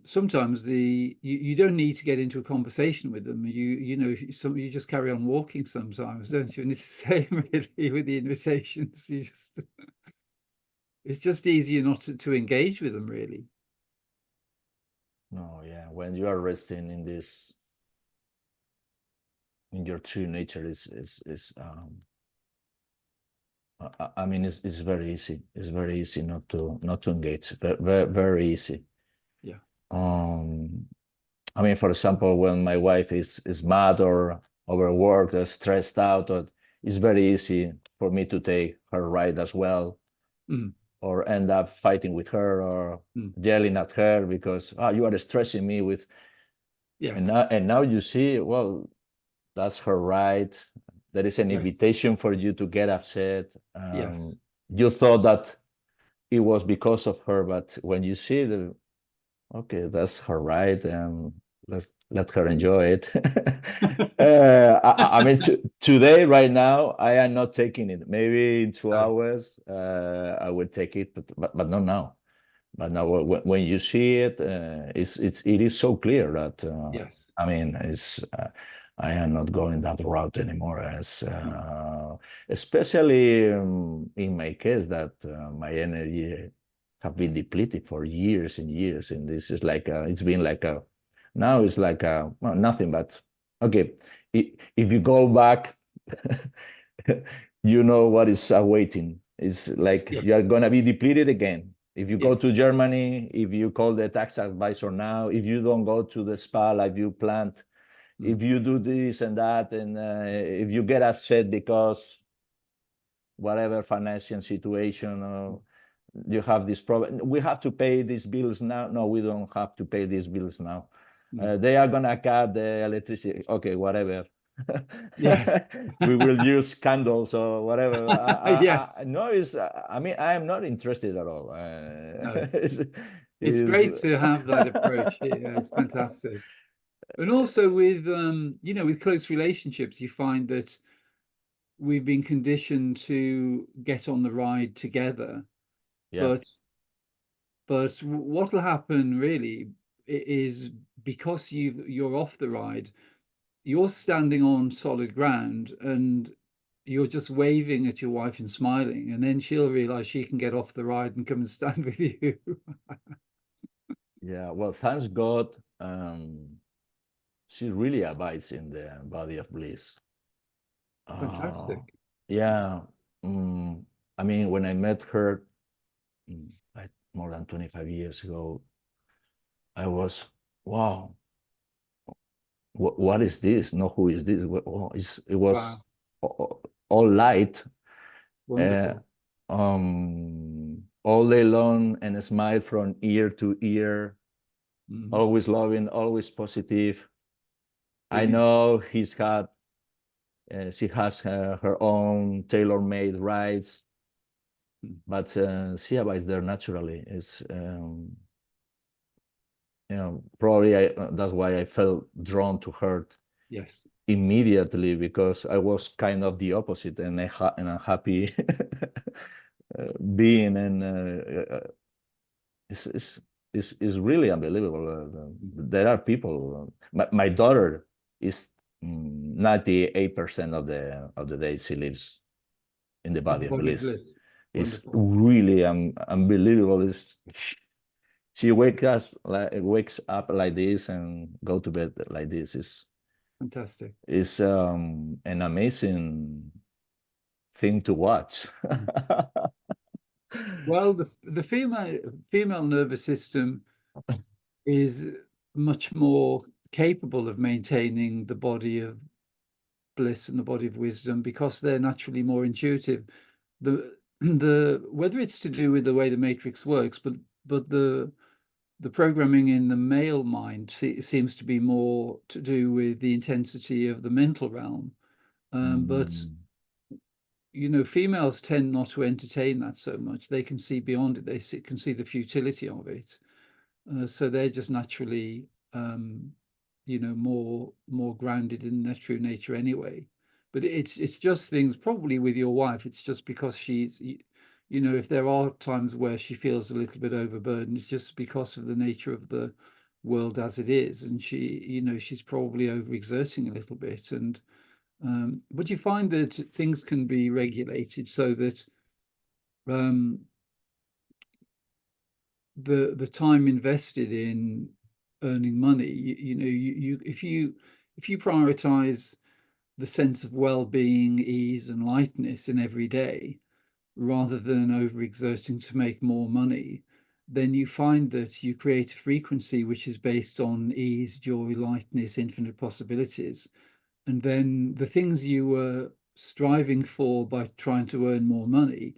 Sometimes you don't need to get into a conversation with them. You just carry on walking sometimes, don't you? And it's the same really with the invitations. It's just easier not to engage with them, really. No, yeah. When you are resting in this, in your true nature, I mean, it's very easy. It's very easy not to engage. Very, very easy. Yeah. I mean, for example, when my wife is mad or overworked or stressed out, or it's very easy for me to take her ride as well, Mm, or end up fighting with her or mm. yelling at her because you are stressing me with. Yes. And now you see, well, that's her right. There is an Yes. invitation for you to get upset. Yes. You thought that it was because of her, but when you see the, okay, that's her right, and let her enjoy it. I mean, today, right now, I am not taking it. Maybe in two No. hours, I will take it, but not now. But now, when you see it, it is so clear that Yes. I mean, I am not going that route anymore. No. Especially in my case, that my energy have been depleted for years and years, and this is like it's been like a now it's like well, nothing but okay. If you go back, you know what is awaiting. It's like you are Yes. gonna be depleted again. If you go to Yes. Germany, if you call the tax advisor now, if you don't go to the spa like you planned, Mm. if you do this and that, and if you get upset because whatever financial situation, you have this problem, we have to pay these bills now. No, we don't have to pay these bills now. Mm. They are gonna cut the electricity. Okay, whatever. Yes. We will use candles or whatever. Yes. No, it's, I mean, I am not interested at all. No. It's, It's it's great to have that approach. Yeah, it's fantastic. And also with with close relationships, you find that we've been conditioned to get on the ride together. yeah, But what will happen really is because you're off the ride, you're standing on solid ground and you're just waving at your wife and smiling, and then she'll realize she can get off the ride and come and stand with you. yeah. Well, thanks God, she really abides in the body of bliss. Uh, Fantastic. yeah. mm, I mean, when I met her like more than 25 years ago, I was, wow, what is this? No, who is this? Oh, it was Wow. all light, uh, Wonderful. all day long, and a smile from ear to ear, Mhm. always loving, always positive. I Brilliant. know she has her own tailor-made rides, Mm. but she abides there naturally. It's probably that's why I felt drawn to her Yes. immediately, because I was kind of the opposite and and a happy being, and it's, it's it's really unbelievable. Mm. There are people. My daughter is 98% of the day she lives in the In body the of body of bliss. bliss. It's Wonderful. really unbelievable. She wakes up like this and go to bed like this. Fantastic. Is an amazing thing to watch. Mm. Well, the female nervous system is much more capable of maintaining the body of bliss and the body of wisdom because they're naturally more intuitive. The whether it's to do with the way the matrix works, but the programming in the male mind seems to be more to do with the intensity of the mental realm. But Mm, females tend not to entertain that so much. They can see beyond it. Can see the futility of it. So they're just naturally, more grounded in their true nature anyway. But it's just things probably with your wife. It's just because if there are times where she feels a little bit overburdened, it's just because of the nature of the world as it is, and she's probably overexerting a little bit. And but you find that things can be regulated so that um, the time invested in earning money, if you prioritize the sense of well-being, ease, and lightness in every day, rather than overexerting to make more money, then you find that you create a frequency which is based on ease, joy, lightness, infinite possibilities. And then the things you were striving for by trying to earn more money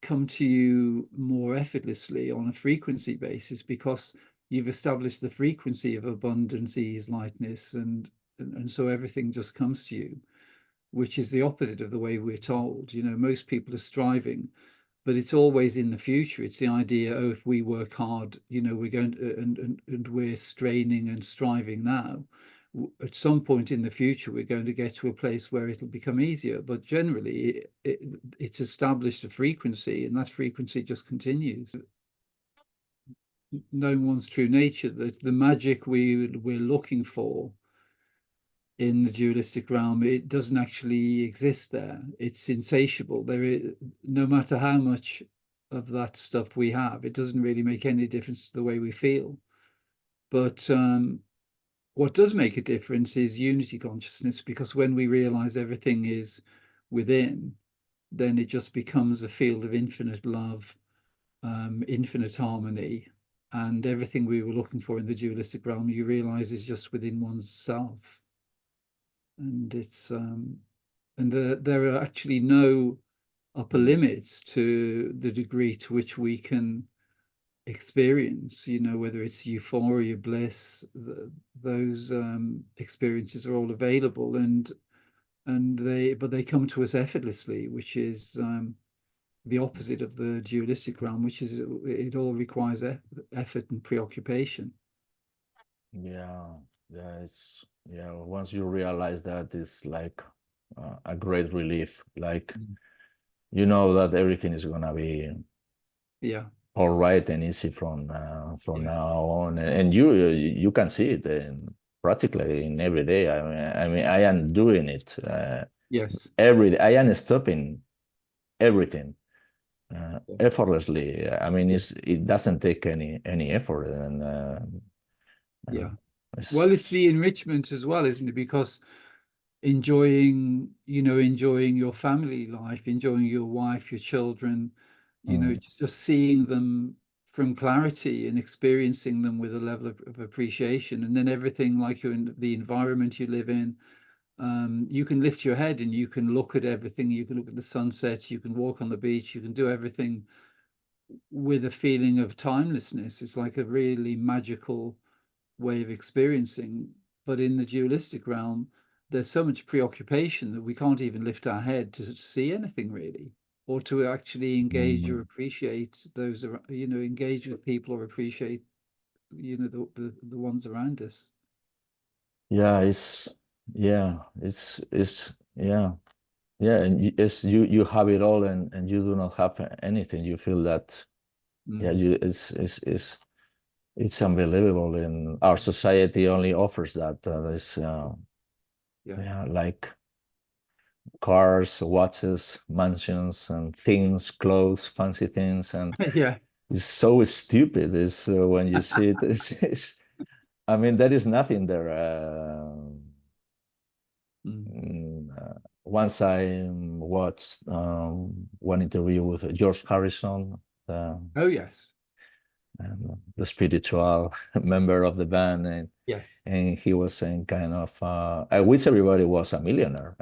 come to you more effortlessly on a frequency basis because you've established the frequency of abundance, ease, lightness, and so everything just comes to you, which is the opposite of the way we're told. Most people are striving, but it's always in the future. It's the idea, oh, if we work hard, we're going to, and we're straining and striving now. At some point in the future, we're going to get to a place where it'll become easier. But generally, it's established a frequency, and that frequency just continues. Knowing one's true nature, that the magic we're looking for in the dualistic realm, it doesn't actually exist there. It's insatiable. There is, no matter how much of that stuff we have, it doesn't really make any difference to the way we feel. But what does make a difference is unity consciousness, because when we realize everything is within, then it just becomes a field of infinite love, infinite harmony, and everything we were looking for in the dualistic realm, you realize is just within oneself. And there are actually no upper limits to the degree to which we can experience, whether it's euphoria, bliss, those experiences are all available, but they come to us effortlessly, which is the opposite of the dualistic realm, which is it all requires effort and preoccupation. yeah, once you realize that, it's like a great relief. Like Mm. you know that everything is gonna be Yeah, all right and easy from yes, now on, and you can see it practically in every day. I mean, I am doing it yes, every day. I am stopping everything yeah, effortlessly. I mean, yeah, it doesn't take any effort, and yeah. Well, it's it's the enrichment as well, isn't it? Because enjoying your family life, enjoying your wife, your children, mm, just seeing them from clarity and experiencing them with a level of appreciation. And then everything, like you're in the environment you live in, you can lift your head and you can look at everything. You can look at the sunset, you can walk on the beach, you can do everything with a feeling of timelessness. It's like a really magical way of experiencing. But in the dualistic realm, there's so much preoccupation that we can't even lift our head to see anything really, or to actually engage or mm, appreciate engage with people or appreciate, the ones around us. yeah, it's yeah, and you have it all, and you do not have anything. You feel that, yeah, Mm, you it's unbelievable, and our society only offers that. This yeah. yeah, like cars, watches, mansions, and things, clothes, fancy things, and Yeah. it's so stupid. It's when you see it, I mean, there is nothing there. Mm. Once I watched one interview with George Harrison. Oh, yes. the spiritual member of the band, Yes. and he was saying kind of, I wish everybody was a millionaire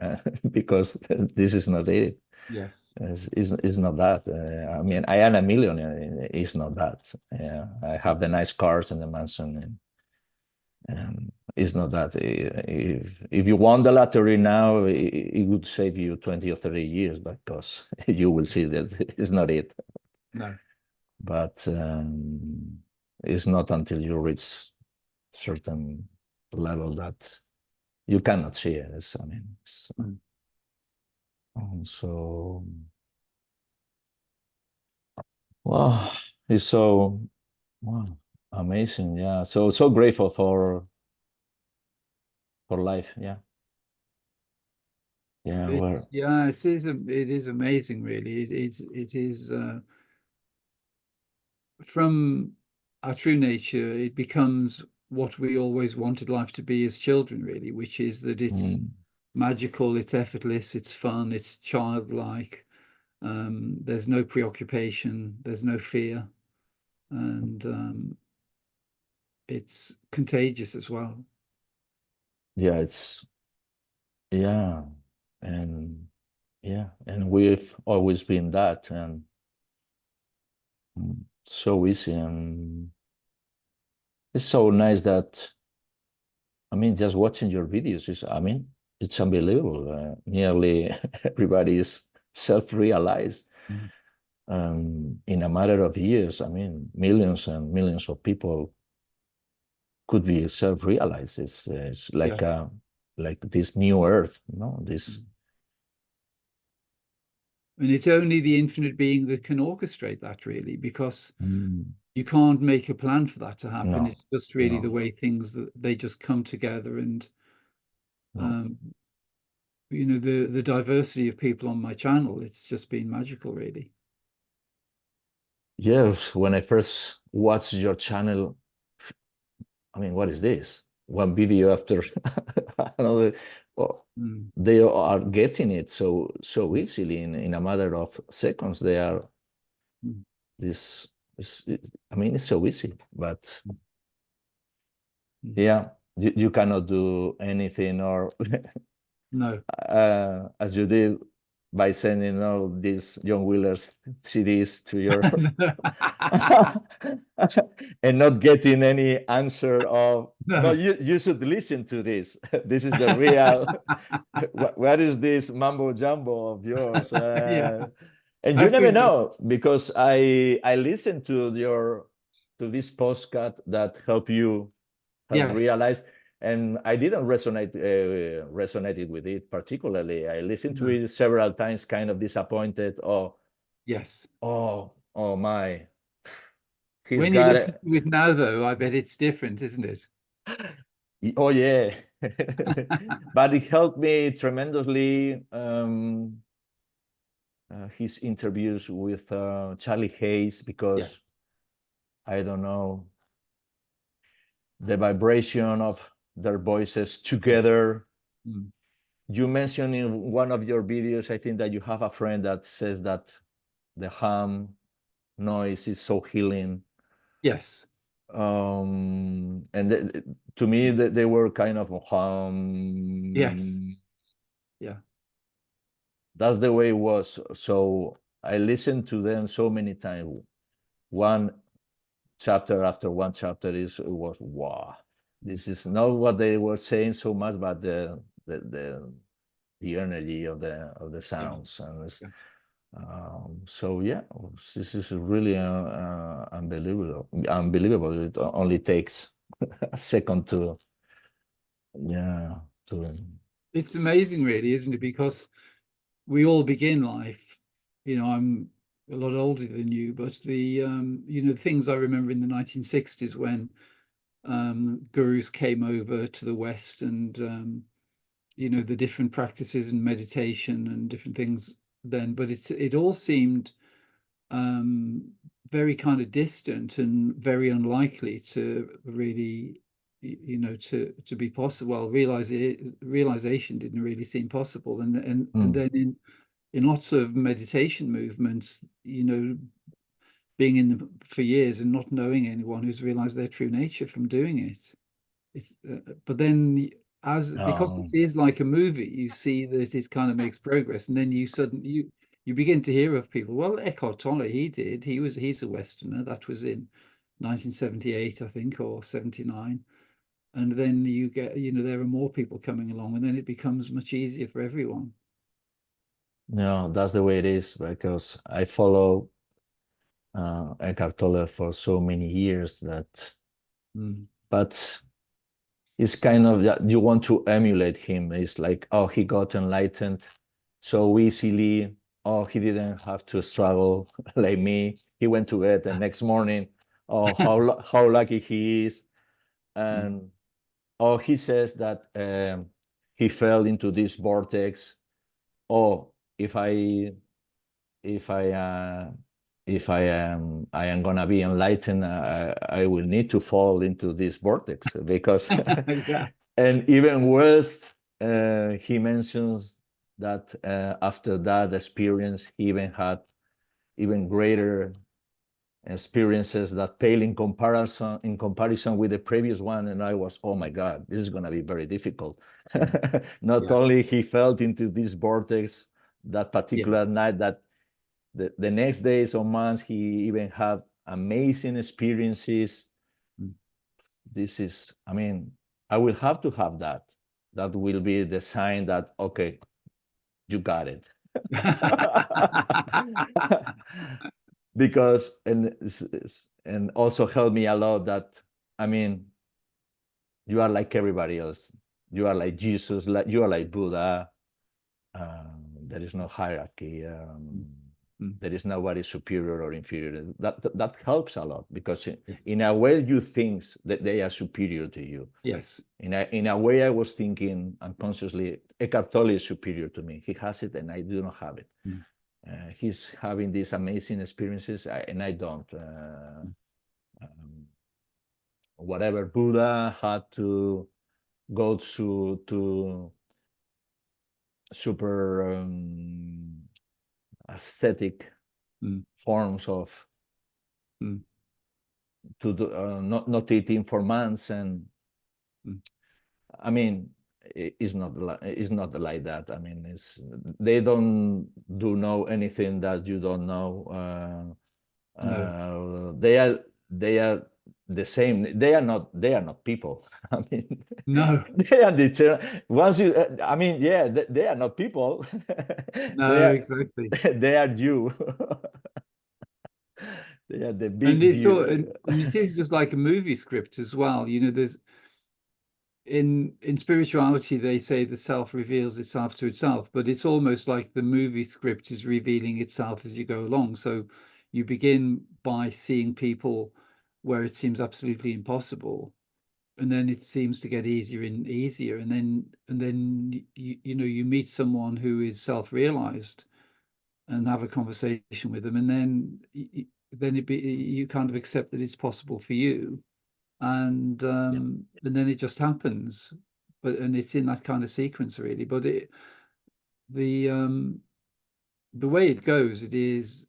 because this is not it. Yes. It's not that. I mean, Yes. I am a millionaire. It's not that. Yeah, I have the nice cars and the mansion, and it's not that. If you won the lottery now, it would save you 20 or 30 years because you will see that it's not it. No. But it's not until you reach certain level that you cannot see it. I mean, Mm. so wow, it's so wow, amazing. Yeah, so grateful for life. Yeah, yeah. Where Yeah, it is amazing, really. It is from our true nature, it becomes what we always wanted life to be as children, really, which is that it's mm, magical, it's effortless, it's fun, it's childlike. There's no preoccupation, there's no fear, and it's contagious as well. yeah, it's yeah, and yeah, and we've always been that, and so easy, and it's so nice that I mean, just watching your videos is, I mean, it's unbelievable. Nearly everybody is self-realized Mm. in a matter of years. I mean, millions and millions of people could be self-realized. It's Yes. like this new earth, this. Mm. And it's only the infinite being that can orchestrate that, really, because Mm, you can't make a plan for that to happen. no, It's just really the no, way things that they just come together, and no. um, the diversity of people on my channel. It's just been magical, really. Yes, when I first watched your channel, I mean, what is this? One video after another. Well, Mm. they are getting it so easily in a matter of seconds. They are Mm. this. I mean, it's so easy, but Mm. yeah, you cannot do anything or No. as you did by sending all these John Wheeler's CDs to your and not getting any answer of no, No. you should listen to this. This is the real. What is this mambo jumbo of yours? Yeah, And you I've never been. know because I listened to this postcard that help Yes. realize, and I didn't resonated with it particularly. I listened to No. it several times, kind of disappointed. Yes. Oh my, he's When you got listen it. to it now, though, I bet it's different, isn't it? Oh yeah, but it helped me tremendously. His interviews with Charlie Hayes because Yes. I don't know the vibration of their voices Yes. together. Mm. You mentioned in one of your videos, I think that you have a friend that says that the hum noise is so healing. Yes. And to me, Mm. they were kind of Yes. hum. Yeah. That's the way it was. So I listened to them so many times. One chapter after one chapter it was wow. Mm. This is not what they were saying so much, but the energy of the Yeah. sounds and Yeah. so yeah, this is really unbelievable. It only takes a second to yeah to It's amazing, really, isn't it? Because we all begin life. I'm a lot older than you, but the things I remember in the 1960s when gurus came over to the West, and the different practices and meditation and different things then. But it all seemed um, very kind of distant and very unlikely to really, to be possible. Well, realization didn't really seem possible, and mm, then in lots of meditation movements, being in them for years and not knowing anyone who's realized their true nature from doing it. It's but then because Oh, it is like a movie, you see that it kind of makes progress, and then you begin to hear of people. Well, Eckhart Tolle, he's a Westerner. That was in 1978, I think, or 79. And then you get, there are more people coming along, and then it becomes much easier for everyone. no, that's the way it is because I follow Eckhart Tolle for so many years that, Mm. but it's kind of that you want to emulate him. It's like, oh, he got enlightened so easily. Oh, he didn't have to struggle like me. He went to bed the next morning. Oh, how lucky he is. Mm. And oh, he says that he fell into this vortex. Oh, if I if I if I am gonna be enlightened, I will need to fall into this vortex because, Yeah. and even worse, he mentions that after that experience, he even had even greater experiences that pale in comparison with the previous one. And I was, oh my God, this is gonna be very difficult. Not Yeah. only he fell into this vortex that Yeah. particular night, that the next days or months he even had amazing experiences. Mm. This is, I mean, I will have to have that. That will be the sign that, okay, you got it. Because and also helped me a lot that, I mean, you are like everybody else. You are like Jesus, like you are like Buddha. There is no hierarchy. Mm. Mm. There is nobody superior or inferior. That helps a lot because Yes. in a way you think that they are superior to you. Yes. In a way I was thinking unconsciously, Eckhart Tolle is superior to me. He has it and I do not have it. Mm. He's having these amazing experiences and I don't. Mm. Whatever Buddha had to go to super aesthetic Mm. forms of Mm. to do, not eating for months, and Mm. I mean it's not like that. I mean it's they don't do know anything that you don't know. No. They are the same. They are not people. I mean No. they are once you I mean yeah they are not people. they No, are exactly. they are you. They are the And big it's all, and, you. and it is just like a movie script as well. There's in spirituality they say the self reveals itself to itself, but it's almost like the movie script is revealing itself as you go along. So you begin by seeing people where it seems absolutely impossible, and then it seems to get easier and easier, and then you meet someone who is self-realized and have a conversation with them, and then you kind of accept that it's possible for you, Yeah. and then it just happens. And it's in that kind of sequence really. But the um the way it goes, it is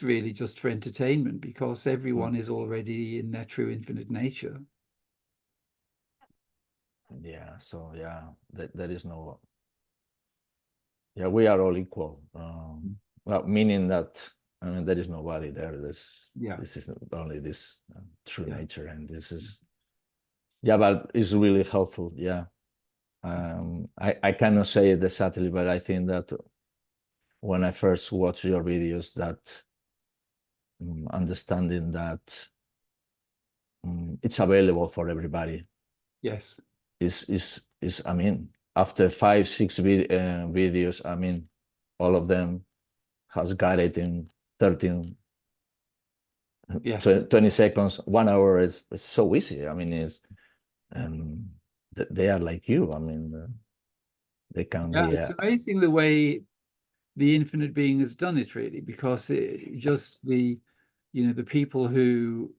really just for entertainment, because Mm. everyone is already in their true infinite nature. Yeah, so yeah, there is no, yeah, we are all equal. Well, meaning that, I mean, there is nobody there. Yeah. This is only this true Yeah. nature, and this is, yeah, but it's really helpful. Yeah. I cannot say it exactly, but I think that when I first watched your videos, that understanding that it's available for everybody Yes. is I mean, after 5 6 videos, I mean, all of them has got it in 13 Yes. 20 seconds, 1 hour. It's so easy. I mean, it's um, they are like you. I mean, they can Yeah, be it's amazing the way the infinite being has done it, really, because just the people who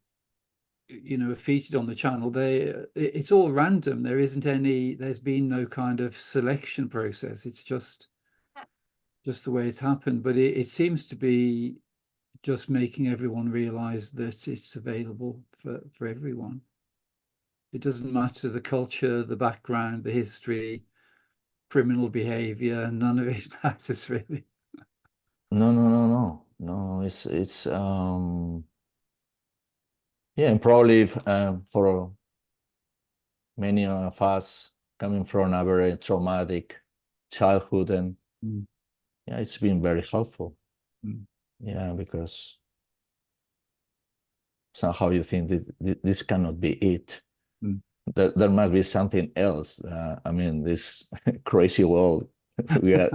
are featured on the channel, it's all random. There's been no kind of selection process. It's just the way it's happened. But it seems to be just making everyone realize that it's available for everyone. It doesn't matter the culture, the background, the history, criminal behavior, none of it matters really. No. It's yeah, and probably for many of us coming from a very traumatic childhood, and yeah, it's been very helpful. Yeah, because somehow you think that this cannot be it. There must be something else. I mean, this crazy world, we are,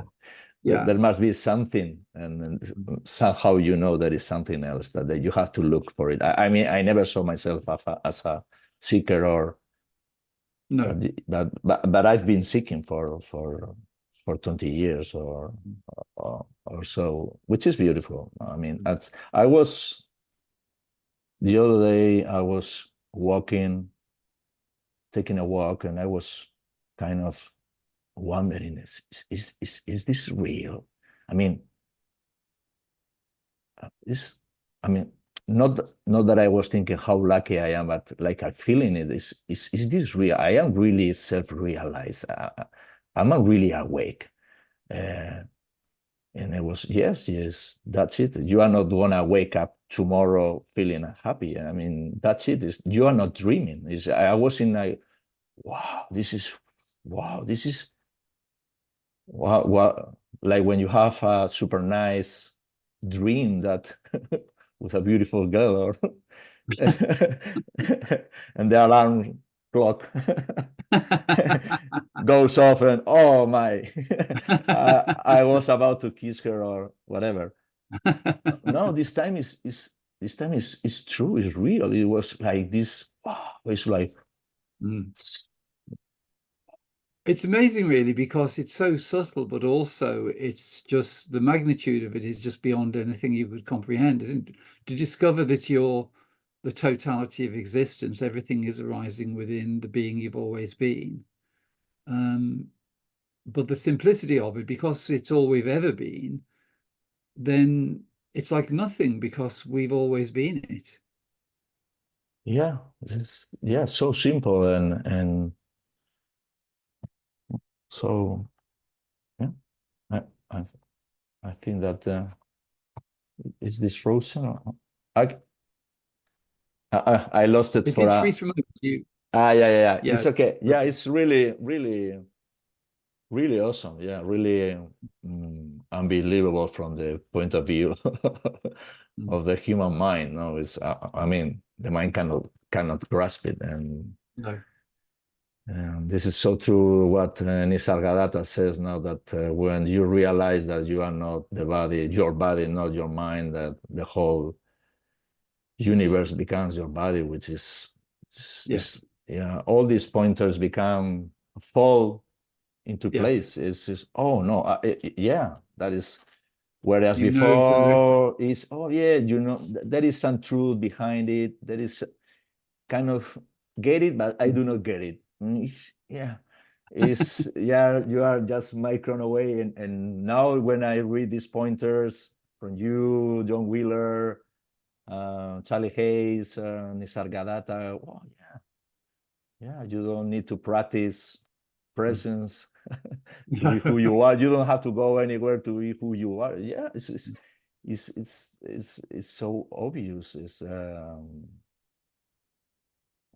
Yeah. there must be something, and somehow you know there is something else that you have to look for it. I mean, I never saw myself as a seeker, or No. but I've been seeking for 20 years or so, which is beautiful. I mean, I was the other day, I was taking a walk, and I was kind of wondering, is this real? I mean, is I mean, not that I was thinking how lucky I am, but like I'm feeling it. Is this real? I am really self-realized. I'm really awake. And it was, yes, that's it. You are not gonna wake up tomorrow feeling happy. I mean, that's it. You are not dreaming. I was in like, wow, this is wow, like when you have a super nice dream that with a beautiful girl, or and the alarm clock goes off, and oh my, I was about to kiss her or whatever. No, this time is true, it's real. It was like this, wow, it's like It's amazing really, because it's so subtle, but also it's just the magnitude of it is just beyond anything you would comprehend, isn't it? To discover that you're the totality of existence, everything is arising within the being you've always been. But the simplicity of it, because it's all we've ever been, then it's like nothing, because we've always been it. yeah, yeah, so simple, and so yeah, I I, I think that is this frozen? I, I lost it It for did a freeze from you. yeah. Yeah. It's okay. Yeah, it's really, really awesome. Yeah, really unbelievable from the point of view of the human mind. No, it's I mean, the mind cannot grasp it, and No. this is so true what Nisargadatta says now, that when you realize that you are not the body, your body, not your mind, that the whole universe becomes your body, which is Yes. yeah, all these pointers fall into Yes. place. It's just, oh no, yeah, that is. Whereas You know directly. before is, oh yeah, there is some truth behind it. There is kind of get it, but I do not get it. Yeah, yeah, you are just micron away. And now when I read these pointers from you, John Wheeler, Charlie Hayes, Nisargadatta, oh yeah, you don't need to practice presence to be who you are. You don't have to go anywhere to be who you are. Yeah, it's so obvious.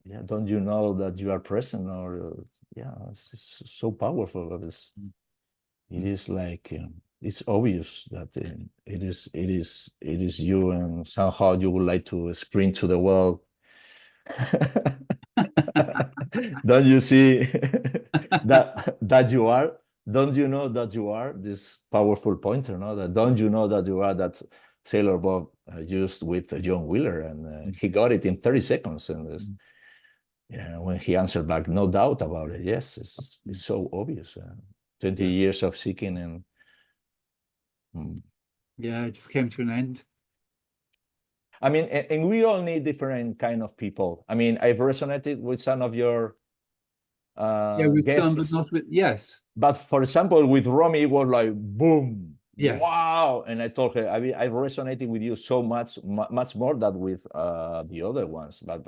Yeah, don't you know that you are present? Or yeah, it's so powerful. It is like it's obvious that it is you, and somehow you would like to sprint to the world. Don't you see that you are? Don't you know that you are this powerful pointer? No, that don't you know that you are that Sailor Bob used with John Wheeler, and he got it in 30 seconds. And yeah, when he answered back, no doubt about it. Yes, it's so obvious. 20 Yeah. years of seeking, and Yeah, it just came to an end. I mean, and we all need different kind of people. I mean, I've resonated with some of your Yeah, with some, but guests, not with, yes. but for example, with Romy, it was like boom. Yes, wow. And I told her, I mean, I resonating with you so much, much more than with the other ones, but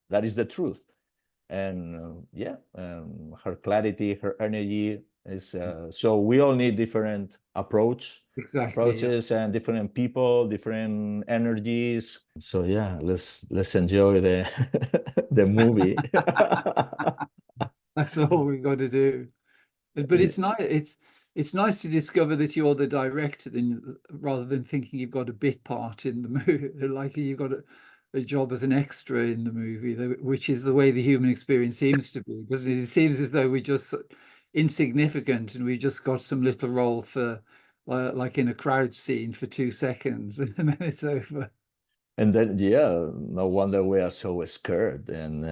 that is the truth. And yeah, her clarity, her energy is so we all need different exactly. Yeah. approaches and different people, different energies. So yeah, let's enjoy the the movie. That's all we've got to do. But Yeah. it's nice to discover that you're the director rather than thinking you've got a bit part in the movie, like you've got a job as an extra in the movie, which is the way the human experience seems to be, doesn't it? It seems as though we're just insignificant and we just got some little role for like in a crowd scene for 2 seconds and then it's over. And then yeah, no wonder we are so scared. And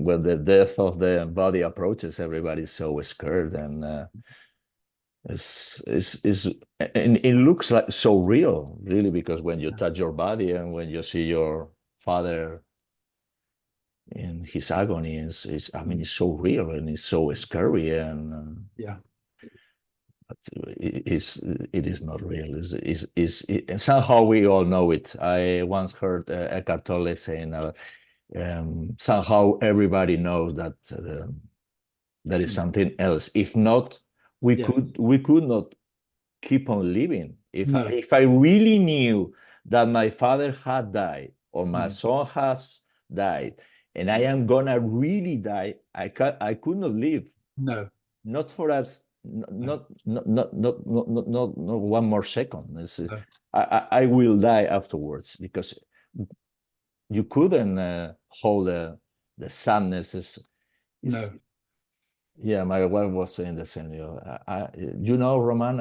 when the death of the body approaches, everybody's so scared. And is and it looks like so real, really, because when you touch your body and when you see your father in his agony, is I mean, it's so real and it's so scary. And Yeah. it is not real. And somehow we all know it. I once heard Eckhart Tolle saying, somehow everybody knows that there is Mm. something else. If not, Yes. we could not keep on living. No. If I really knew that my father had died or my Mm. son has died, and I Mm. am gonna really die, I could not live. No. Not for us. No. Not one more second. No. I will die afterwards because you couldn't hold the sadness. Is No. Yeah, my wife was saying the same. You know, Roman,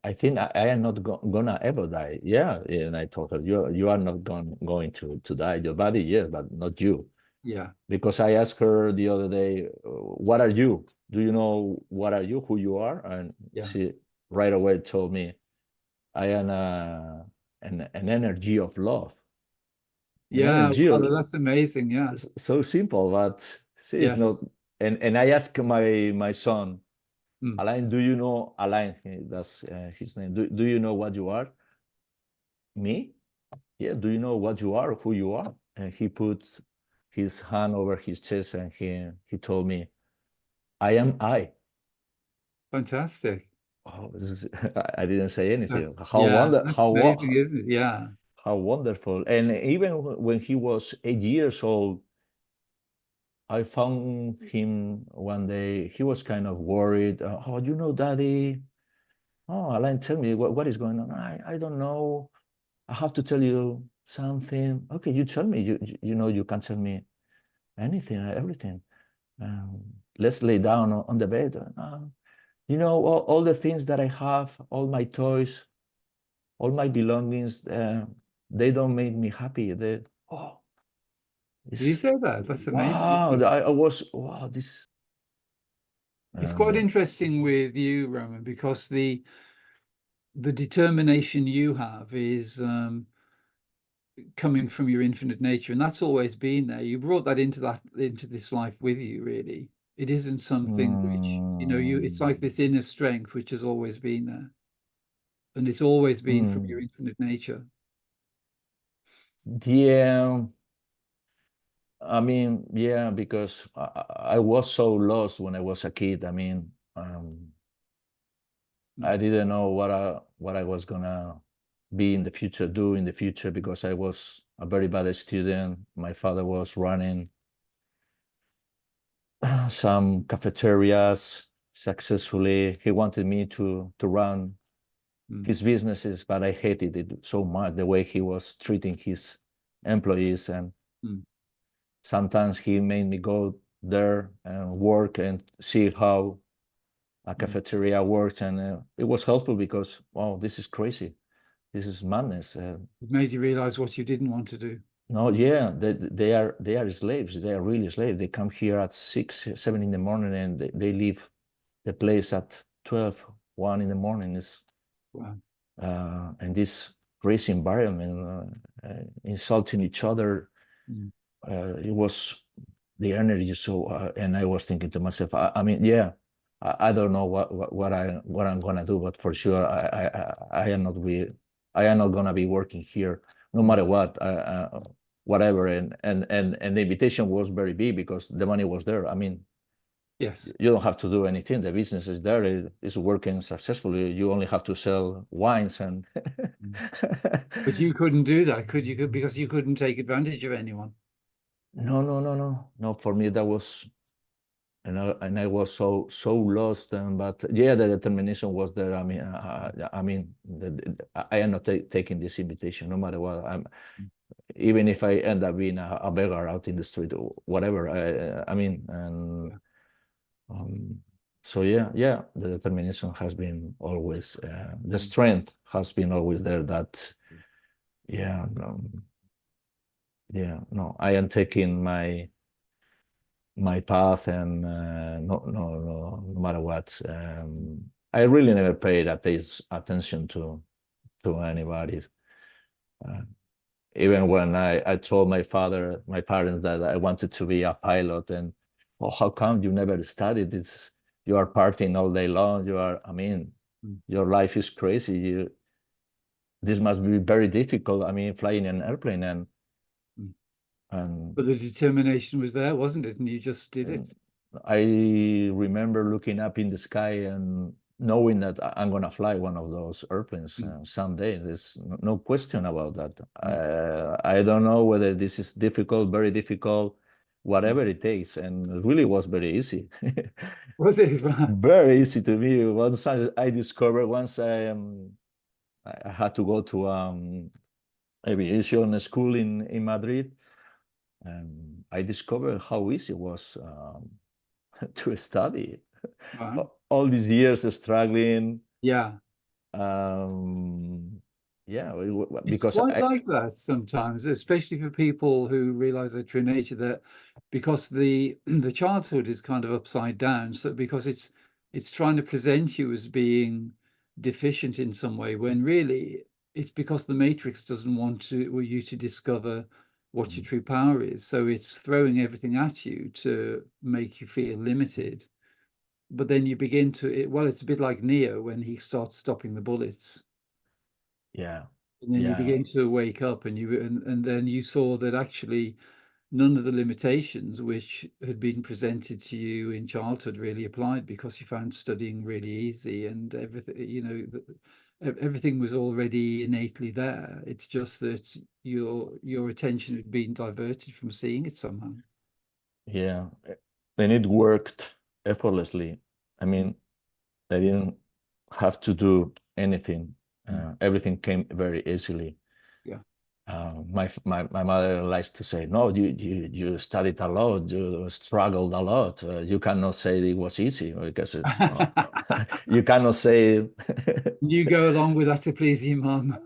I think I am not gonna ever die. Yeah, and I told her, you are not going to die. Your body, yes, but not you. Yeah. Because I asked her the other day, what are you? Do you know what are you, who you are? And Yeah. she right away told me, I am an energy of love, an Yeah. energy Wow, that's amazing. Yeah. so simple, but she is not. Yes. And I asked my son, Mm. Alain, do you know Alain? That's his name. Do you know what you are? Me? Yeah. Do you know what you are, who you are? And he put his hand over his chest and he told me, I am I. Fantastic. Oh, I didn't say anything. That's amazing, isn't it? Yeah. How wonderful! And even when he was 8 years old, I found him one day. He was kind of worried. Oh, you know, Daddy. Oh, Alain, tell me what is going on. I don't know. I have to tell you something. Okay, you tell me. You know you can tell me anything, everything. Um, let's lay down on the bed. You know all the things that I have, all my toys, all my belongings, they don't make me happy. Oh, Did you it's say that? That's amazing. wow. I was wow. This It's quite um, interesting with you, Roman, because the determination you have is coming from your infinite nature, and that's always been there. You brought that into this life with you, really. It isn't something which, it's mm, like this inner strength which has always been there, and it's always been from your mm, infinite nature. yeah. I mean, yeah, because I was so lost when I was a kid. I mean, I Mm, didn't know what I was gonna be in the future, do in the future, because I was a very bad student. My father was running some cafeterias successfully. He wanted me to run mm, his businesses, but I hated it so much, the way he was treating his employees. And mm, sometimes he made me go there and work and see how a mm. cafeteria works. And it was helpful because, wow, this is crazy. This is madness. It made you realize what you didn't want to do. No, yeah, they are slaves. They are really slaves. They come here at 6, 7 in the morning, and they leave the place at 12, 1 in the morning. Is Wow. And this crazy environment, insulting each other. Mm. It was the energy. So, and I was thinking to myself, I mean, yeah, I don't know what I'm gonna do, but for sure I am not gonna be working here no Mm. matter what. Whatever, and the invitation was very big because the money was there. I mean, Yes. you don't have to do anything. The business is there. It's working successfully. You only have to sell wines and. Mm. But you couldn't do that, could you? Because you couldn't take advantage of anyone. No, no, no, no, no. For me, that was, and I was so lost. But yeah, the determination was there. I mean, I am not taking this invitation, no matter what. Even if I end up being a beggar out in the street or whatever. I mean, and Yeah. um, so yeah, yeah, the determination has been always, the Mm. strength has been always there. That yeah, yeah, no, I am taking my path, and no matter what. I really never paid attention to anybody. Uh, Even when I told my parents that I wanted to be a pilot, and oh, how come you never studied? You are partying all day long. I mean, Mm. your life is crazy. This must be very difficult. I mean, flying an airplane Mm. and But the determination was there, wasn't it? And you just did And it. I remember looking up in the sky and knowing that I'm gonna fly one of those airplanes Mm. someday. There's no question about that. Mm. I don't know whether this is difficult, very difficult, Mm. whatever it takes, and it really was very easy. Was it? Right. Very easy to me. I discovered, once I had to go to aviation school in Madrid, and I discovered how easy it was. To study. Right. All these years struggling. Yeah. um yeah, It's because quite I like that sometimes, especially for people who realize their true nature, that because the childhood is kind of upside down, so because it's trying to present you as being deficient in some way, when really it's because the matrix doesn't want you to discover what your true power is. So it's throwing everything at you to make you feel limited. But then you begin well, it's a bit like Neo when he starts stopping the bullets. yeah, And then you yeah, begin to wake up, and then you saw that actually none of the limitations which had been presented to you in childhood really applied, because you found studying really easy, and everything, everything was already innately there. It's just that your attention had been diverted from seeing it somehow. yeah. And it worked effortlessly. I Mm. mean, I didn't have to do anything. Mm. Everything came very easily. Yeah. My mother likes to say, no, you studied a lot, you struggled a lot. You cannot say it was easy, because you cannot say. You go along with that to please your mum.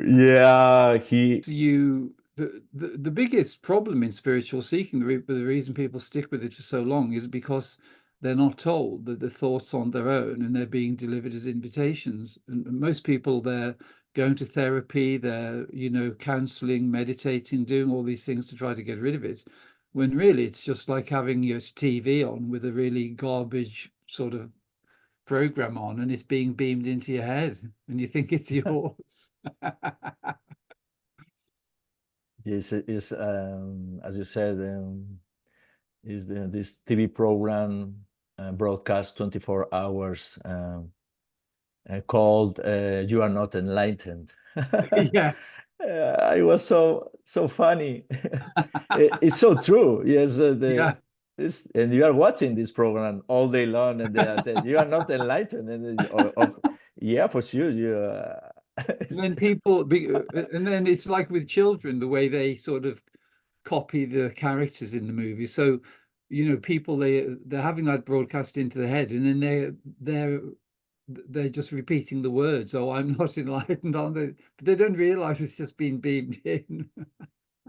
Yeah, he. The biggest problem in spiritual seeking, the reason people stick with it for so long, is because they're not told that the thoughts on their own, and they're being delivered as invitations. And most people, they're going to therapy, they're counseling, meditating, doing all these things to try to get rid of it, when really it's just like having your TV on with a really garbage sort of program on, and it's being beamed into your head and you think it's yours. Is as you said, is this TV program broadcast 24 hours, called "You Are Not Enlightened." Yes. It was so funny. It's so true. Yes, Yeah. and you are watching this program all day long, and you are not enlightened, yeah, for sure. And then and then it's like with children, the way they sort of copy the characters in the movie. So, people, they're having that broadcast into the head, and then they're just repeating the words. Oh, I'm not enlightened, aren't they? But they don't realize it's just been beamed in.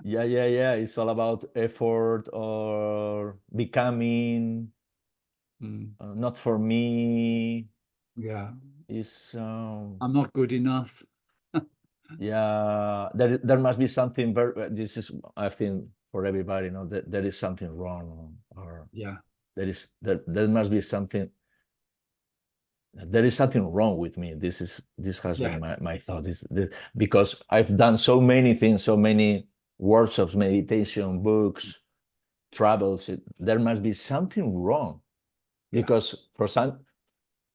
Yeah, yeah, yeah. It's all about effort or becoming. Mm. Not for me. Yeah. Is I'm not good enough. Yeah. There must be something very. This is, I think, for everybody. That there is something wrong, or Yeah. there must be something. There is something wrong with me. This has been my thought. Because I've done so many things, so many workshops, meditation, books, travels. There must be something wrong. Because for some,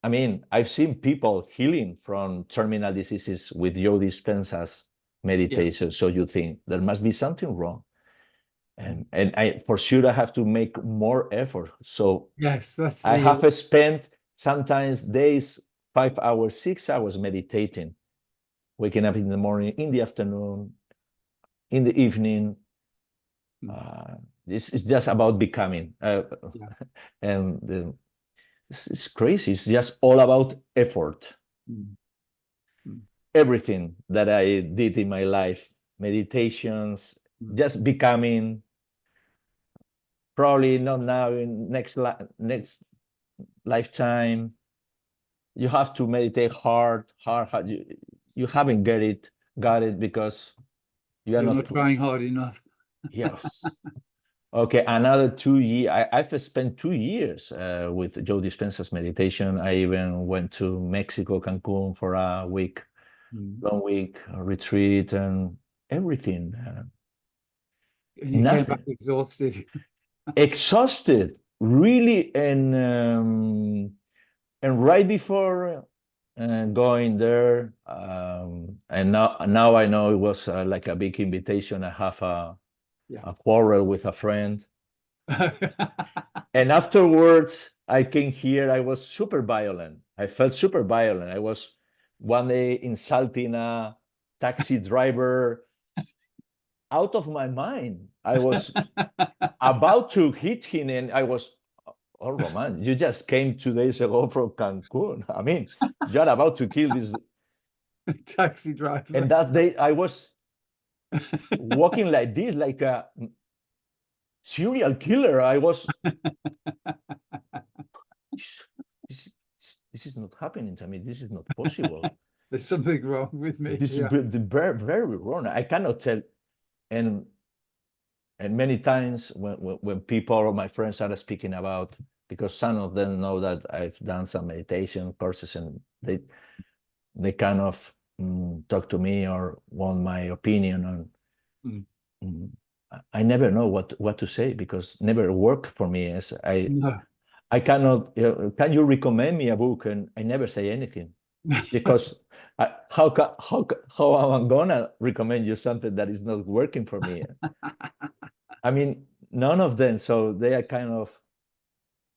I mean, I've seen people healing from terminal diseases with Joe Dispenza's meditation. So you think there must be something wrong. And I for sure I have to make more effort. So yes, that's I the have spent sometimes days, 5 hours, 6 hours meditating, waking up in the morning, in the afternoon, in the evening. This is just about becoming. And it's crazy. It's just all about effort. Everything that I did in my life, meditations, just becoming. Probably not now, in next lifetime. You have to meditate hard. You haven't got it because you're not trying hard enough. Yes. Okay, another 2 years. I've spent 2 years with Joe Dispenza's meditation. I even went to Mexico, Cancun for a week, long week retreat and everything. And you came back exhausted. Exhausted, really, and right before going there, and now I know it was like a big invitation. I have a quarrel with a friend. And afterwards, I came here. I was super violent. I felt super violent. I was one day insulting a taxi driver out of my mind. I was about to hit him, and I was, oh, Roman, you just came 2 days ago from Cancun. I mean, you're about to kill this taxi driver. And that day, I was walking like this, like a serial killer. I was. This is not happening to me. This is not possible. There's something wrong with me. This is very, very wrong. I cannot tell. And many times when people or my friends are speaking about, because some of them know that I've done some meditation courses, and they kind of talk to me or want my opinion on. I never know what to say, because never worked for me. As I cannot. Can you recommend me a book? And I never say anything, because how am I gonna recommend you something that is not working for me? I mean, none of them. So they are kind of,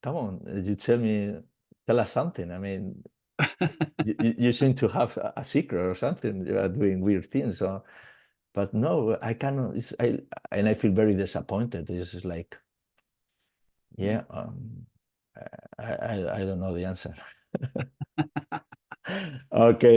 come on, you tell us something. I mean, you seem to have a secret or something. You are doing weird things. So, but no, I cannot. And I feel very disappointed. It's just like, yeah, I don't know the answer. Okay.